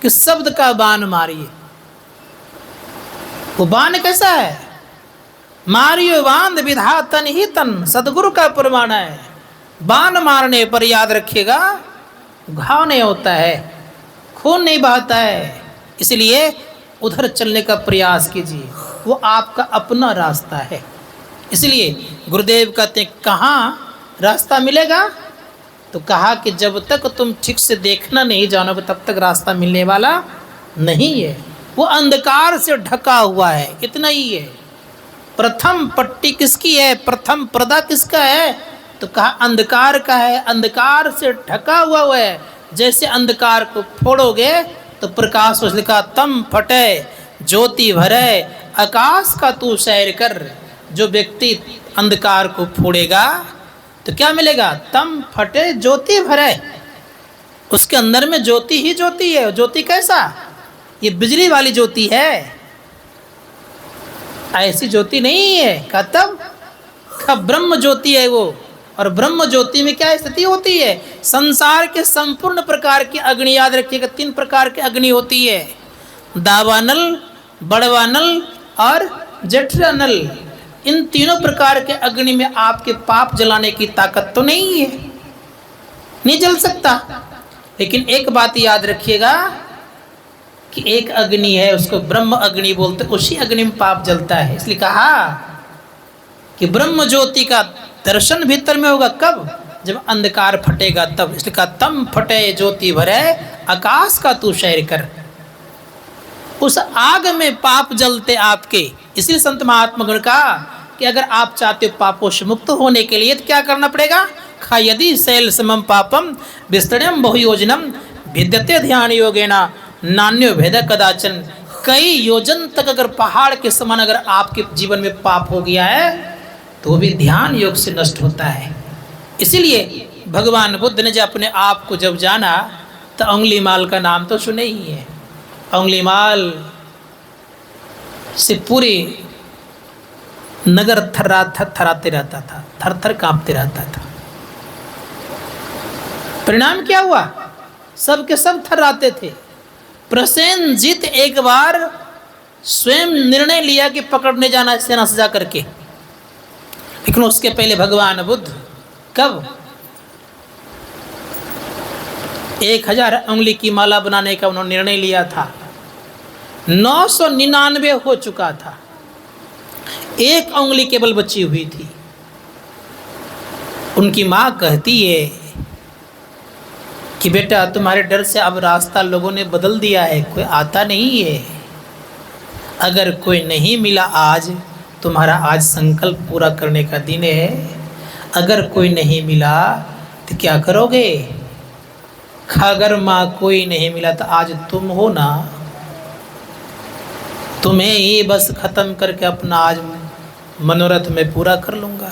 कि शब्द का बाण मारिए। वो बाण कैसा है? मारियो बांध विधा तन ही तन, सदगुरु का परमाना है। बाण मारने पर याद रखिएगा घाव नहीं होता है, खून नहीं बहता है। इसलिए उधर चलने का प्रयास कीजिए, वो आपका अपना रास्ता है। इसलिए गुरुदेव कहते हैं कहाँ रास्ता मिलेगा? तो कहा कि जब तक तुम ठीक से देखना नहीं जानोगे तब तक रास्ता मिलने वाला नहीं है। वो अंधकार से ढका हुआ है, इतना ही है। प्रथम पट्टी किसकी है? प्रथम पर्दा किसका है? तो कहा अंधकार का है। अंधकार से ढका हुआ है। जैसे अंधकार को फोड़ोगे तो प्रकाश उसने कहा तम फटे ज्योति भरे, आकाश का तू सैर कर। जो व्यक्ति अंधकार को फोड़ेगा तो क्या मिलेगा? तम फटे ज्योति भरे। उसके अंदर में ज्योति ही ज्योति है। ज्योति कैसा? ये बिजली वाली ज्योति है, ऐसी ज्योति नहीं है। का तब का ब्रह्म ज्योति है वो। और ब्रह्म ज्योति में क्या स्थिति होती है? संसार के संपूर्ण प्रकार की अग्नि, याद रखिएगा 3 प्रकार की अग्नि होती है, दावानल, बड़वानल और जठरानल। इन तीनों प्रकार के अग्नि में आपके पाप जलाने की ताकत तो नहीं है, नहीं जल सकता। लेकिन एक बात याद रखिएगा कि एक अग्नि है, उसको ब्रह्म अग्नि बोलते, उसी अग्नि में पाप जलता है। इसलिए कहा कि ब्रह्म ज्योति का दर्शन भीतर में होगा कब? जब अंधकार फटेगा तब। इसलिए कहा तम फटे ज्योति भरे, आकाश का तू सैर कर। उस आग में पाप जलते आपके। इसलिए संत महात्मा ने कहा कि अगर आप चाहते हो पापों से मुक्त होने के लिए तो क्या करना पड़ेगा? खा यदि शैल समम पापम विस्तृणम बहुयोजनम भिद्यते ध्यान योगेना नान्यो भेद कदाचन। कई योजन तक अगर पहाड़ के समान अगर आपके जीवन में पाप हो गया है तो वो भी ध्यान योग से नष्ट होता है। इसीलिए भगवान बुद्ध ने जब अपने आप को जब जाना तो अंगुलीमाल का नाम तो सुने ही है। अंगुलीमाल से पूरी नगर थर्राते रहता था, थर थर कांपते रहता था। परिणाम क्या हुआ? सब के सब थर्राते थे। प्रसेनजीत एक बार स्वयं निर्णय लिया कि पकड़ने जाना सेना सजा करके, लेकिन उसके पहले भगवान बुद्ध कब 1000 उंगली की माला बनाने का उन्होंने निर्णय लिया था। 999 हो चुका था, एक उंगली केवल बची हुई थी। उनकी माँ कहती है कि बेटा तुम्हारे डर से अब रास्ता लोगों ने बदल दिया है, कोई आता नहीं है। अगर कोई नहीं मिला आज, तुम्हारा आज संकल्प पूरा करने का दिन है। अगर कोई नहीं मिला तो क्या करोगे? अगर माँ कोई नहीं मिला तो आज तुम हो ना, तुम्हें ही बस खत्म करके अपना आज मनोरथ में पूरा कर लूँगा।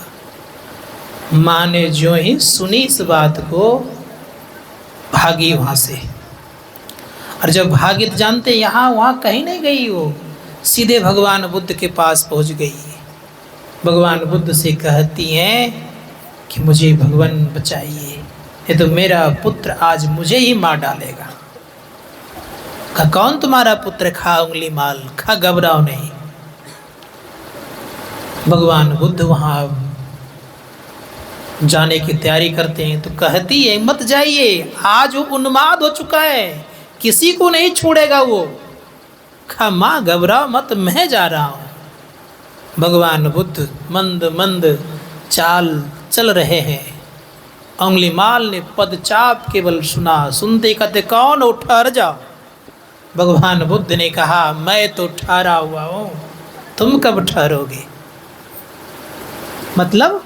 माँ ने जो ही सुनी इस बात को, भागी वहाँ से। और जब भागी तो जानते यहाँ वहाँ कहीं नहीं गई, वो सीधे भगवान बुद्ध के पास पहुँच गई। भगवान बुद्ध से कहती हैं कि मुझे भगवान बचाइए, ये तो मेरा पुत्र आज मुझे ही मार डालेगा। कहा कौन तुम्हारा पुत्र? खा उंगली माल, खा, घबराओ नहीं। भगवान बुद्ध वहाँ जाने की तैयारी करते हैं तो कहती है मत जाइए, आज वो उन्माद हो चुका है, किसी को नहीं छोड़ेगा वो। खा माँ घबराओ मत, मैं जा रहा हूँ। भगवान बुद्ध मंद मंद चाल चल रहे हैं। उंगली माल ने पदचाप केवल सुना, सुनते कहते कौन? हो ठहर जाओ। भगवान बुद्ध ने कहा मैं तो ठहरा हुआ हूँ, तुम कब ठहरोगे? मतलब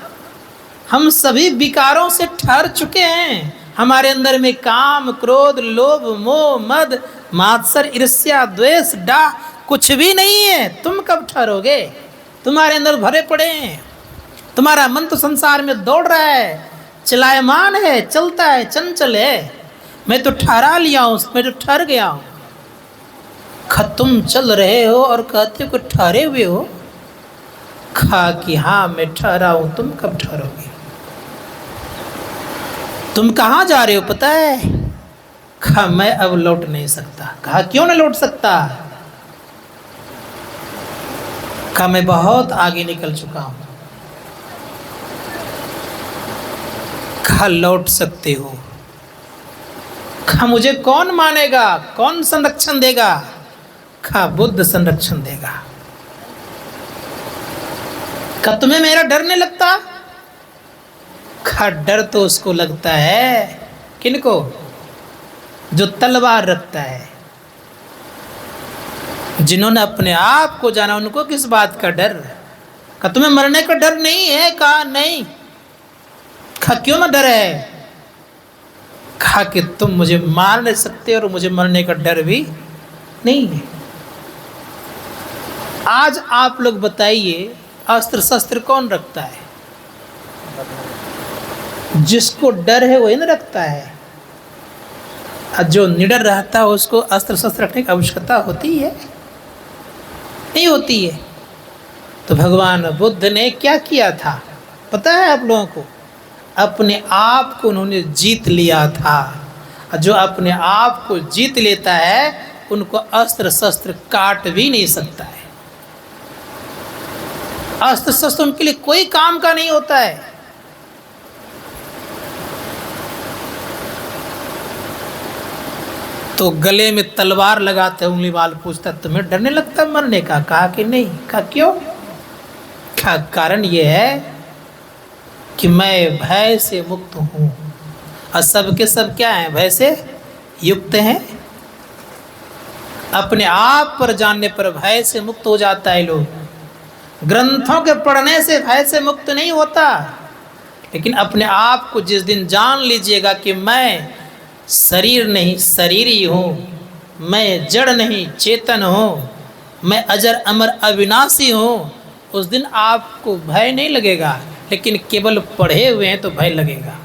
हम सभी विकारों से ठहर चुके हैं। हमारे अंदर में काम, क्रोध, लोभ, मोह, मद, मात्सर, ईर्ष्या, द्वेष, डाह कुछ भी नहीं है। तुम कब ठहरोगे? तुम्हारे अंदर भरे पड़े हैं। तुम्हारा मन तो संसार में दौड़ रहा है, चलायमान है, चलता है, चंचल है। मैं तो ठहरा लिया हूँ, मैं तो ठहर गया हूँ। तुम चल रहे हो और कहते हो कि ठहरे हुए हो। खा कि हाँ मैं ठहरा हूँ, तुम कब ठहरोगे? तुम कहाँ जा रहे हो पता है? कहा मैं अब लौट नहीं सकता। कहा क्यों नहीं लौट सकता? कहा मैं बहुत आगे निकल चुका हूं। कहा लौट सकते हो। कहा मुझे कौन मानेगा, कौन संरक्षण देगा? कहा बुद्ध संरक्षण देगा। कहा तुम्हें मेरा डर नहीं लगता? कहा डर तो उसको लगता है, किनको? जो तलवार रखता है। जिन्होंने अपने आप को जाना उनको किस बात का डर? कहा तुम्हें मरने का डर नहीं है? कहा नहीं। कहा क्यों ना डर है? कहा कि तुम मुझे मार नहीं सकते और मुझे मरने का डर भी नहीं है। आज आप लोग बताइए अस्त्र शस्त्र कौन रखता है? जिसको डर है वही ना रखता है। जो निडर रहता है उसको अस्त्र शस्त्र रखने की आवश्यकता होती है? नहीं होती है। तो भगवान बुद्ध ने क्या किया था पता है आप लोगों को? अपने आप को उन्होंने जीत लिया था। जो अपने आप को जीत लेता है उनको अस्त्र शस्त्र काट भी नहीं सकता है। अस्त्र शस्त्र उनके लिए कोई काम का नहीं होता है। तो गले में तलवार लगाते उंगली वाल पूछता तुम्हें डर नहीं लगता मरने का? कहा कि नहीं। कहा क्यों? कहा कारण ये है कि मैं भय से मुक्त हूँ और सबके सब क्या हैं? भय से युक्त हैं। अपने आप पर जानने पर भय से मुक्त हो जाता है लोग। ग्रंथों के पढ़ने से भय से मुक्त नहीं होता, लेकिन अपने आप को जिस दिन जान लीजिएगा कि मैं शरीर नहीं शरीर ही हूँ, मैं जड़ नहीं चेतन हूँ, मैं अजर अमर अविनाशी हूँ, उस दिन आपको भय नहीं लगेगा। लेकिन केवल पढ़े हुए हैं तो भय लगेगा,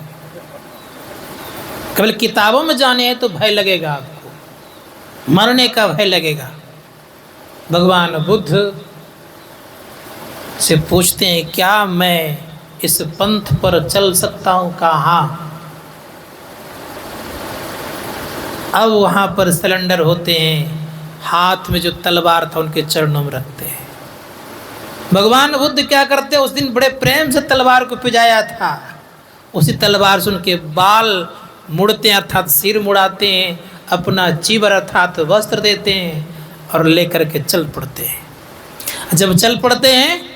केवल किताबों में जाने हैं तो भय लगेगा, आपको मरने का भय लगेगा। भगवान बुद्ध से पूछते हैं क्या मैं इस पंथ पर चल सकता हूँ? कहाँ? अब वहाँ पर सिलेंडर होते हैं, हाथ में जो तलवार था उनके चरणों में रखते हैं। भगवान बुद्ध क्या करते हैं, उस दिन बड़े प्रेम से तलवार को पिजाया था, उसी तलवार से उनके बाल मुड़ते हैं, अर्थात सिर मुड़ाते हैं, अपना चीवर अर्थात वस्त्र देते हैं और लेकर के चल पड़ते हैं। जब चल पड़ते हैं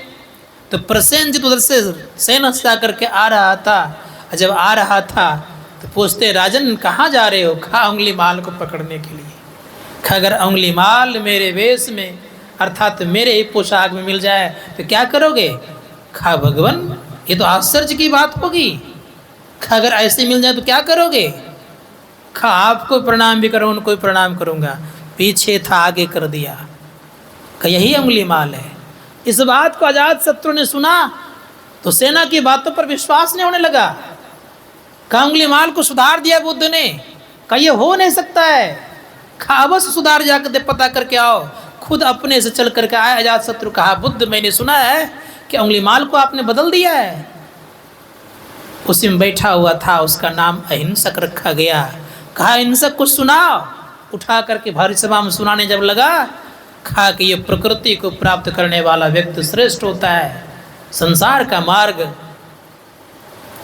तो प्रसेनजित उधर से सेना से आकर के आ रहा था। जब आ रहा था तो पूछते राजन कहाँ जा रहे हो? खा उंगली माल को पकड़ने के लिए। खा अगर उंगली माल मेरे वेश में अर्थात मेरे ही पोशाक में मिल जाए तो क्या करोगे? खा भगवान ये तो आश्चर्य की बात होगी। खा अगर ऐसे मिल जाए तो क्या करोगे? खा आपको प्रणाम भी करूँ उनको प्रणाम करूँगा। पीछे था आगे कर दिया। का यही उंगली माल है। इस बात को अजातशत्रु ने सुना तो सेना की बातों पर विश्वास नहीं होने लगा। का उंगली माल को सुधार दिया बुद्ध ने। का ये हो नहीं सकता है। खा अवश्य सुधार जाकर पता करके आओ। खुद अपने से चल करके आए अजातशत्रु। कहा बुद्ध मैंने सुना है कि उंगली माल को आपने बदल दिया है। उसी में बैठा हुआ था, उसका नाम अहिंसक रखा गया। कहा अहिंसक कुछ सुनाओ। उठा करके भारी सभा में सुनाने जब लगा, कहा कि ये प्रकृति को प्राप्त करने वाला व्यक्ति श्रेष्ठ होता है। संसार का मार्ग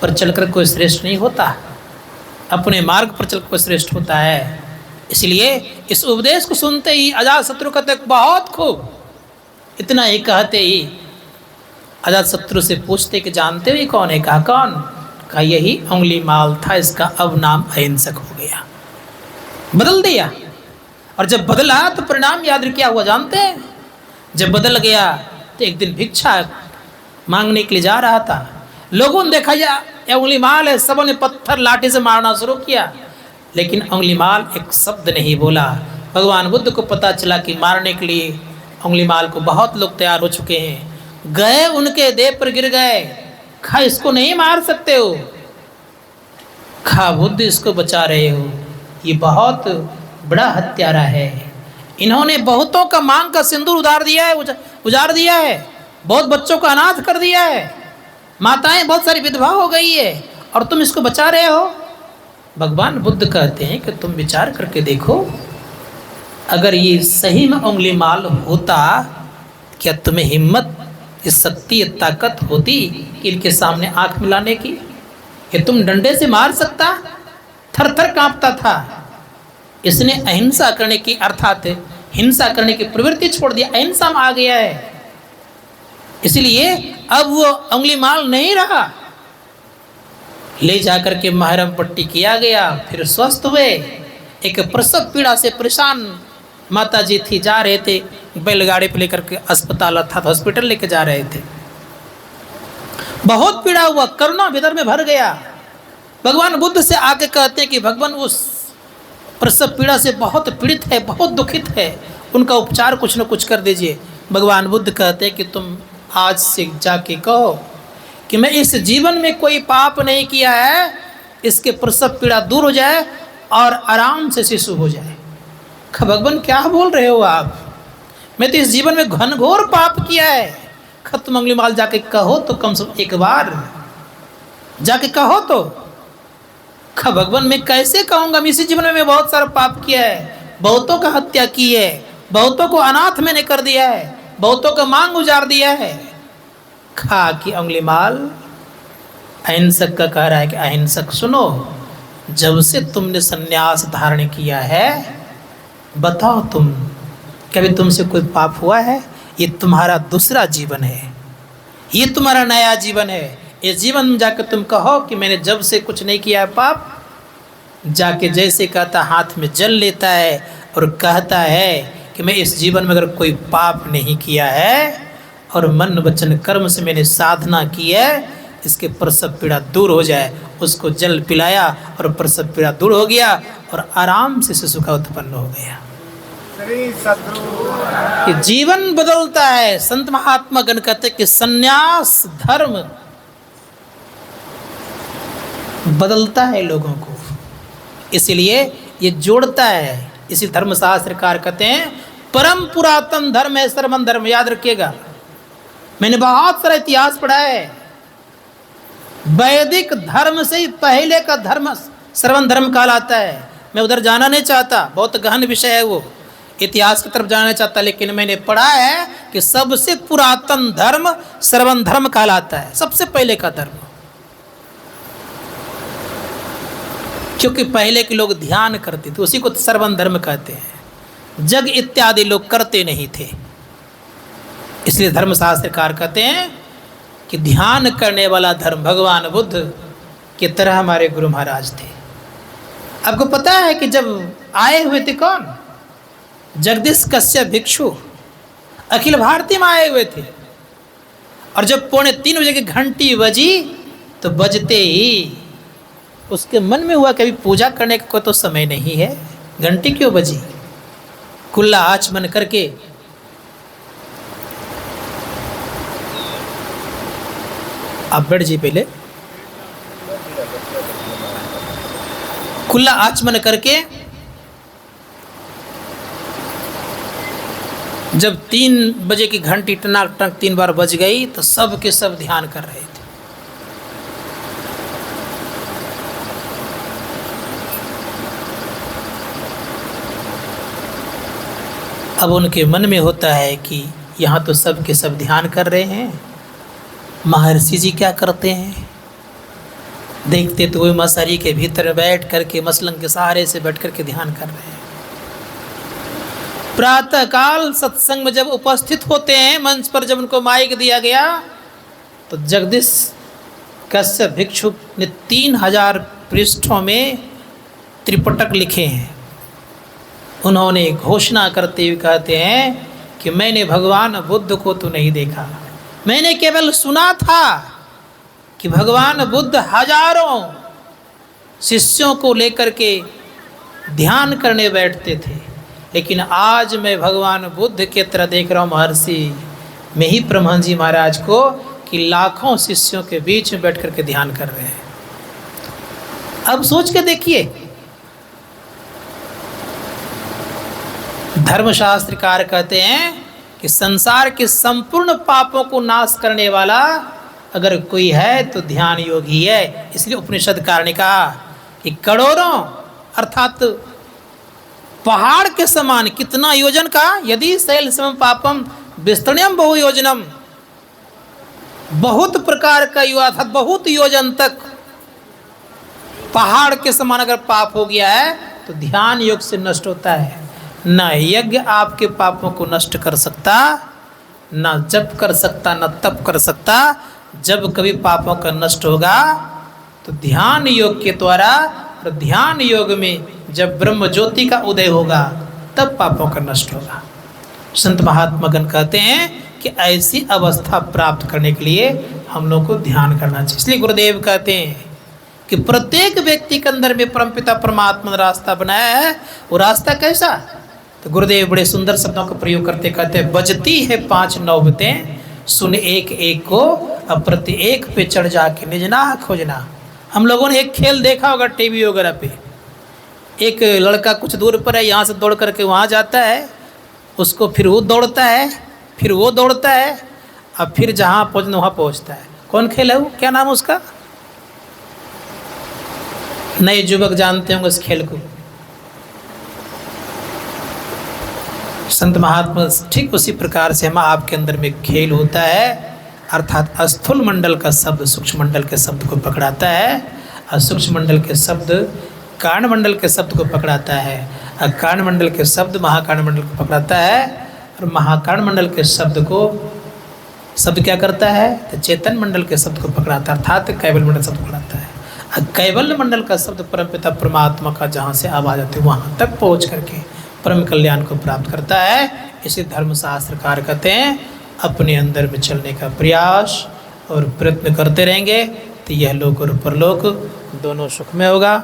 पर चलकर कोई श्रेष्ठ नहीं होता, अपने मार्ग पर चलकर कोई श्रेष्ठ होता है। इसलिए इस उपदेश को सुनते ही अजातशत्रु कहते बहुत खूब। इतना ही कहते ही अजातशत्रु से पूछते कि जानते हो ये कौन है? कहा कौन? कहा यही उंगली माल था, इसका अब नाम अहिंसक हो गया, बदल दिया। और जब बदला तो परिणाम याद क्या हुआ जानते हैं? जब बदल गया तो एक दिन भिक्षा मांगने के लिए जा रहा था। लोगों ने देखा या उंगली माल है, सबों ने पत्थर लाठी से मारना शुरू किया, लेकिन उंगली माल एक शब्द नहीं बोला। भगवान बुद्ध को पता चला कि मारने के लिए उंगली माल को बहुत लोग तैयार हो चुके हैं। गए उनके देह पर गिर गए। खा इसको नहीं मार सकते हो। खा बुद्ध इसको बचा रहे हो, ये बहुत बड़ा हत्यारा है। इन्होंने बहुतों का मांग का सिंदूर उधार दिया है, उजाड़ दिया है। बहुत बच्चों को अनाथ कर दिया है। माताएं बहुत सारी विधवा हो गई है और तुम इसको बचा रहे हो। भगवान बुद्ध कहते हैं कि तुम विचार करके देखो, अगर ये सही में उंगली माल होता, क्या तुम्हें हिम्मत, ये शक्ति, ये ताकत होती कि इनके सामने आंख मिलाने की? ये तुम डंडे से मार सकता? थर थर कांपता था। इसने अहिंसा करने की अर्थात हिंसा करने की प्रवृत्ति छोड़ दिया, अहिंसा में आ गया है। इसलिए अब वो उंगली माल नहीं रहा। ले जाकर के महरम पट्टी किया गया, फिर स्वस्थ हुए। एक प्रसव पीड़ा से परेशान माता जी थी, जा रहे थे बैलगाड़ी पे लेकर के अस्पताल अर्थात हॉस्पिटल लेके जा रहे थे। बहुत पीड़ा हुआ, करुणा भीतर में भर गया। भगवान बुद्ध से आके कहते हैं कि भगवान उस प्रसव पीड़ा से बहुत पीड़ित है, बहुत दुखित है, उनका उपचार कुछ न कुछ कर दीजिए। भगवान बुद्ध कहते हैं कि तुम आज से जाके कहो कि मैं इस जीवन में कोई पाप नहीं किया है, इसके प्रसव पीड़ा दूर हो जाए और आराम से शिशु हो जाए। भगवान क्या बोल रहे हो आप? मैं तो इस जीवन में घनघोर पाप किया है। खत्म उंगली माल जाके कहो तो कम से कम एक बार जाके कहो तो। भगवान मैं कैसे कहूँगा? मैं इसी जीवन में मैं बहुत सारा पाप किया है, बहुतों का हत्या की है, बहुतों को अनाथ मैंने कर दिया है, बहुतों का मांग उजाड़ दिया है। खा कि उंगली माल अहिंसक का कह रहा है कि अहिंसक सुनो, जब से तुमने संन्यास धारण किया है, बताओ तुम कभी तुमसे कोई पाप हुआ है? ये तुम्हारा दूसरा जीवन है, ये तुम्हारा नया जीवन है। इस जीवन में जाकर तुम कहो कि मैंने जब से कुछ नहीं किया है पाप। जाके जैसे कहता हाथ में जल लेता है और कहता है कि मैं इस जीवन में अगर कोई पाप नहीं किया है और मन वचन कर्म से मैंने साधना की है, इसके प्रसव पीड़ा दूर हो जाए। उसको जल पिलाया और प्रसव पीड़ा दूर हो गया और आराम से शिशु का उत्पन्न हो गया। कि जीवन बदलता है। संत महात्मा गण कहते कि सन्यास धर्म बदलता है लोगों को, इसलिए ये जोड़ता है। इसी धर्मशास्त्रकार कहते हैं परम पुरातन धर्म है सर्वम धर्म। याद रखिएगा, मैंने बहुत सारा इतिहास पढ़ा है। वैदिक धर्म से ही पहले का धर्म श्रवण धर्म कहलाता है। मैं उधर जाना नहीं चाहता, बहुत गहन विषय है वो, इतिहास की तरफ जाना नहीं चाहता, लेकिन मैंने पढ़ा है कि सबसे पुरातन धर्म श्रवण धर्म कहलाता है, सबसे पहले का धर्म। क्योंकि पहले के लोग ध्यान करते थे, उसी को श्रवण धर्म कहते हैं। जग इत्यादि लोग करते नहीं थे, इसलिए धर्मशास्त्रकार कहते हैं कि ध्यान करने वाला धर्म भगवान बुद्ध की तरह हमारे गुरु महाराज थे। आपको पता है कि जब आए हुए थे कौन? जगदीश कश्यप भिक्षु अखिल भारतीय में आए हुए थे, और जब 2:45 बजे की घंटी बजी तो बजते ही उसके मन में हुआ कि अभी पूजा करने का कोई तो समय नहीं है, घंटी क्यों बजी? कुल्ला आचमन करके आप बैठ जी, पहले कुल्ला आचमन करके जब 3 बजे की घंटी टनाक टक 3 बार बज गई तो सब के सब ध्यान कर रहे थे। अब उनके मन में होता है कि यहाँ तो सब के सब ध्यान कर रहे हैं, महर्षि जी क्या करते हैं? देखते तो वही मसारी के भीतर बैठ करके मसलन के सहारे से बैठ करके ध्यान कर रहे हैं। प्रातःकाल सत्संग में जब उपस्थित होते हैं, मंच पर जब उनको माइक दिया गया तो जगदीश कश्यप भिक्षु ने 3000 पृष्ठों में त्रिपिटक लिखे हैं। उन्होंने घोषणा करते हुए कहते हैं कि मैंने भगवान बुद्ध को तो नहीं देखा, मैंने केवल सुना था कि भगवान बुद्ध हजारों शिष्यों को लेकर के ध्यान करने बैठते थे, लेकिन आज मैं भगवान बुद्ध के तरह देख रहा हूँ महर्षि में ही परमहंस जी महाराज को, कि लाखों शिष्यों के बीच में बैठ करके ध्यान कर रहे हैं। अब सोच के देखिए, धर्मशास्त्रकार कहते हैं कि संसार के संपूर्ण पापों को नाश करने वाला अगर कोई है तो ध्यान योगी है। इसलिए उपनिषदकार ने कहा कि करोड़ों अर्थात पहाड़ के समान कितना योजन का, यदि शैल समम पापम विस्तृण्यम बहु योजनम, बहुत प्रकार का अर्थात बहुत योजन तक पहाड़ के समान अगर पाप हो गया है तो ध्यान योग से नष्ट होता है। न यज्ञ आपके पापों को नष्ट कर सकता, न जप कर सकता, न तप कर सकता। जब कभी पापों का नष्ट होगा तो ध्यान योग के द्वारा, और ध्यान योग में जब ब्रह्म ज्योति का उदय होगा तब पापों का नष्ट होगा। संत महात्मागण कहते हैं कि ऐसी अवस्था प्राप्त करने के लिए हम लोग को ध्यान करना चाहिए। इसलिए गुरुदेव कहते हैं कि प्रत्येक व्यक्ति के अंदर में परमपिता परमात्मा ने रास्ता बनाया है। वो रास्ता कैसा? तो गुरुदेव बड़े सुंदर शब्दों का प्रयोग करते कहते हैं, बजती है 5 नौबतें, सुन एक एक को, अब प्रत्येक पे चढ़ जाके निजना खोजना। हम लोगों ने एक खेल देखा होगा टीवी वगैरह पे, एक लड़का कुछ दूर पर है, यहाँ से दौड़ करके वहाँ जाता है, उसको फिर वो दौड़ता है, फिर वो दौड़ता है, अब फिर जहाँ पहुँचना वहाँ पहुँचता है। कौन खेल है वो? क्या नाम उसका? नए युवक जानते होंगे उस खेल को। संत महात्मा ठीक उसी प्रकार से हम आपके अंदर में खेल होता है, अर्थात स्थूल मंडल का शब्द सूक्ष्म मंडल के शब्द को पकड़ाता है, और सूक्ष्म मंडल के शब्द कारण मंडल के शब्द को पकड़ाता है, और कारण मंडल के शब्द महाकारण मंडल को पकड़ाता है, और महाकारण मंडल के शब्द को शब्द क्या करता है? तो चेतन मंडल के शब्द को पकड़ाता है, अर्थात कैवल्य मंडल शब्द पकड़ाता है। और कैवल्य मंडल का शब्द परमपिता परमात्मा का जहाँ से आवाज़ आती है वहाँ तक पहुँच करके परम कल्याण को प्राप्त करता है। इसे धर्मशास्त्रकार कहते हैं अपने अंदर में चलने का प्रयास और प्रयत्न करते रहेंगे तो यह लोक और परलोक दोनों सुख में होगा।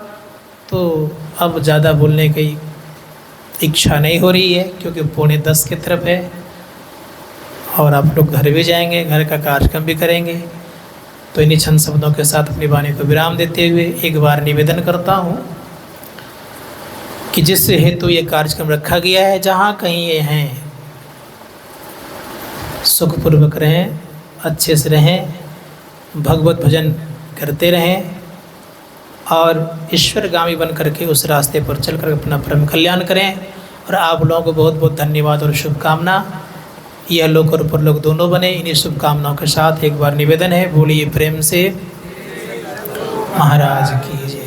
तो अब ज़्यादा बोलने की इच्छा नहीं हो रही है क्योंकि 9:45 की तरफ है और आप लोग घर भी जाएंगे, घर का कार्यक्रम भी करेंगे। तो इन्हीं छंद शब्दों के साथ अपनी वाणी को विराम देते हुए एक बार निवेदन करता हूँ कि जिस हेतु ये कार्यक्रम रखा गया है, जहाँ कहीं ये हैं सुखपूर्वक रहें, अच्छे से रहें, भगवत भजन करते रहें और ईश्वरगामी बन करके उस रास्ते पर चल कर अपना परम कल्याण करें। और आप लोगों को बहुत बहुत धन्यवाद और शुभकामना। यह लोक और परलोक दोनों बने। इन्हीं शुभकामनाओं के साथ एक बार निवेदन है, बोलिए प्रेम से महाराज की जय।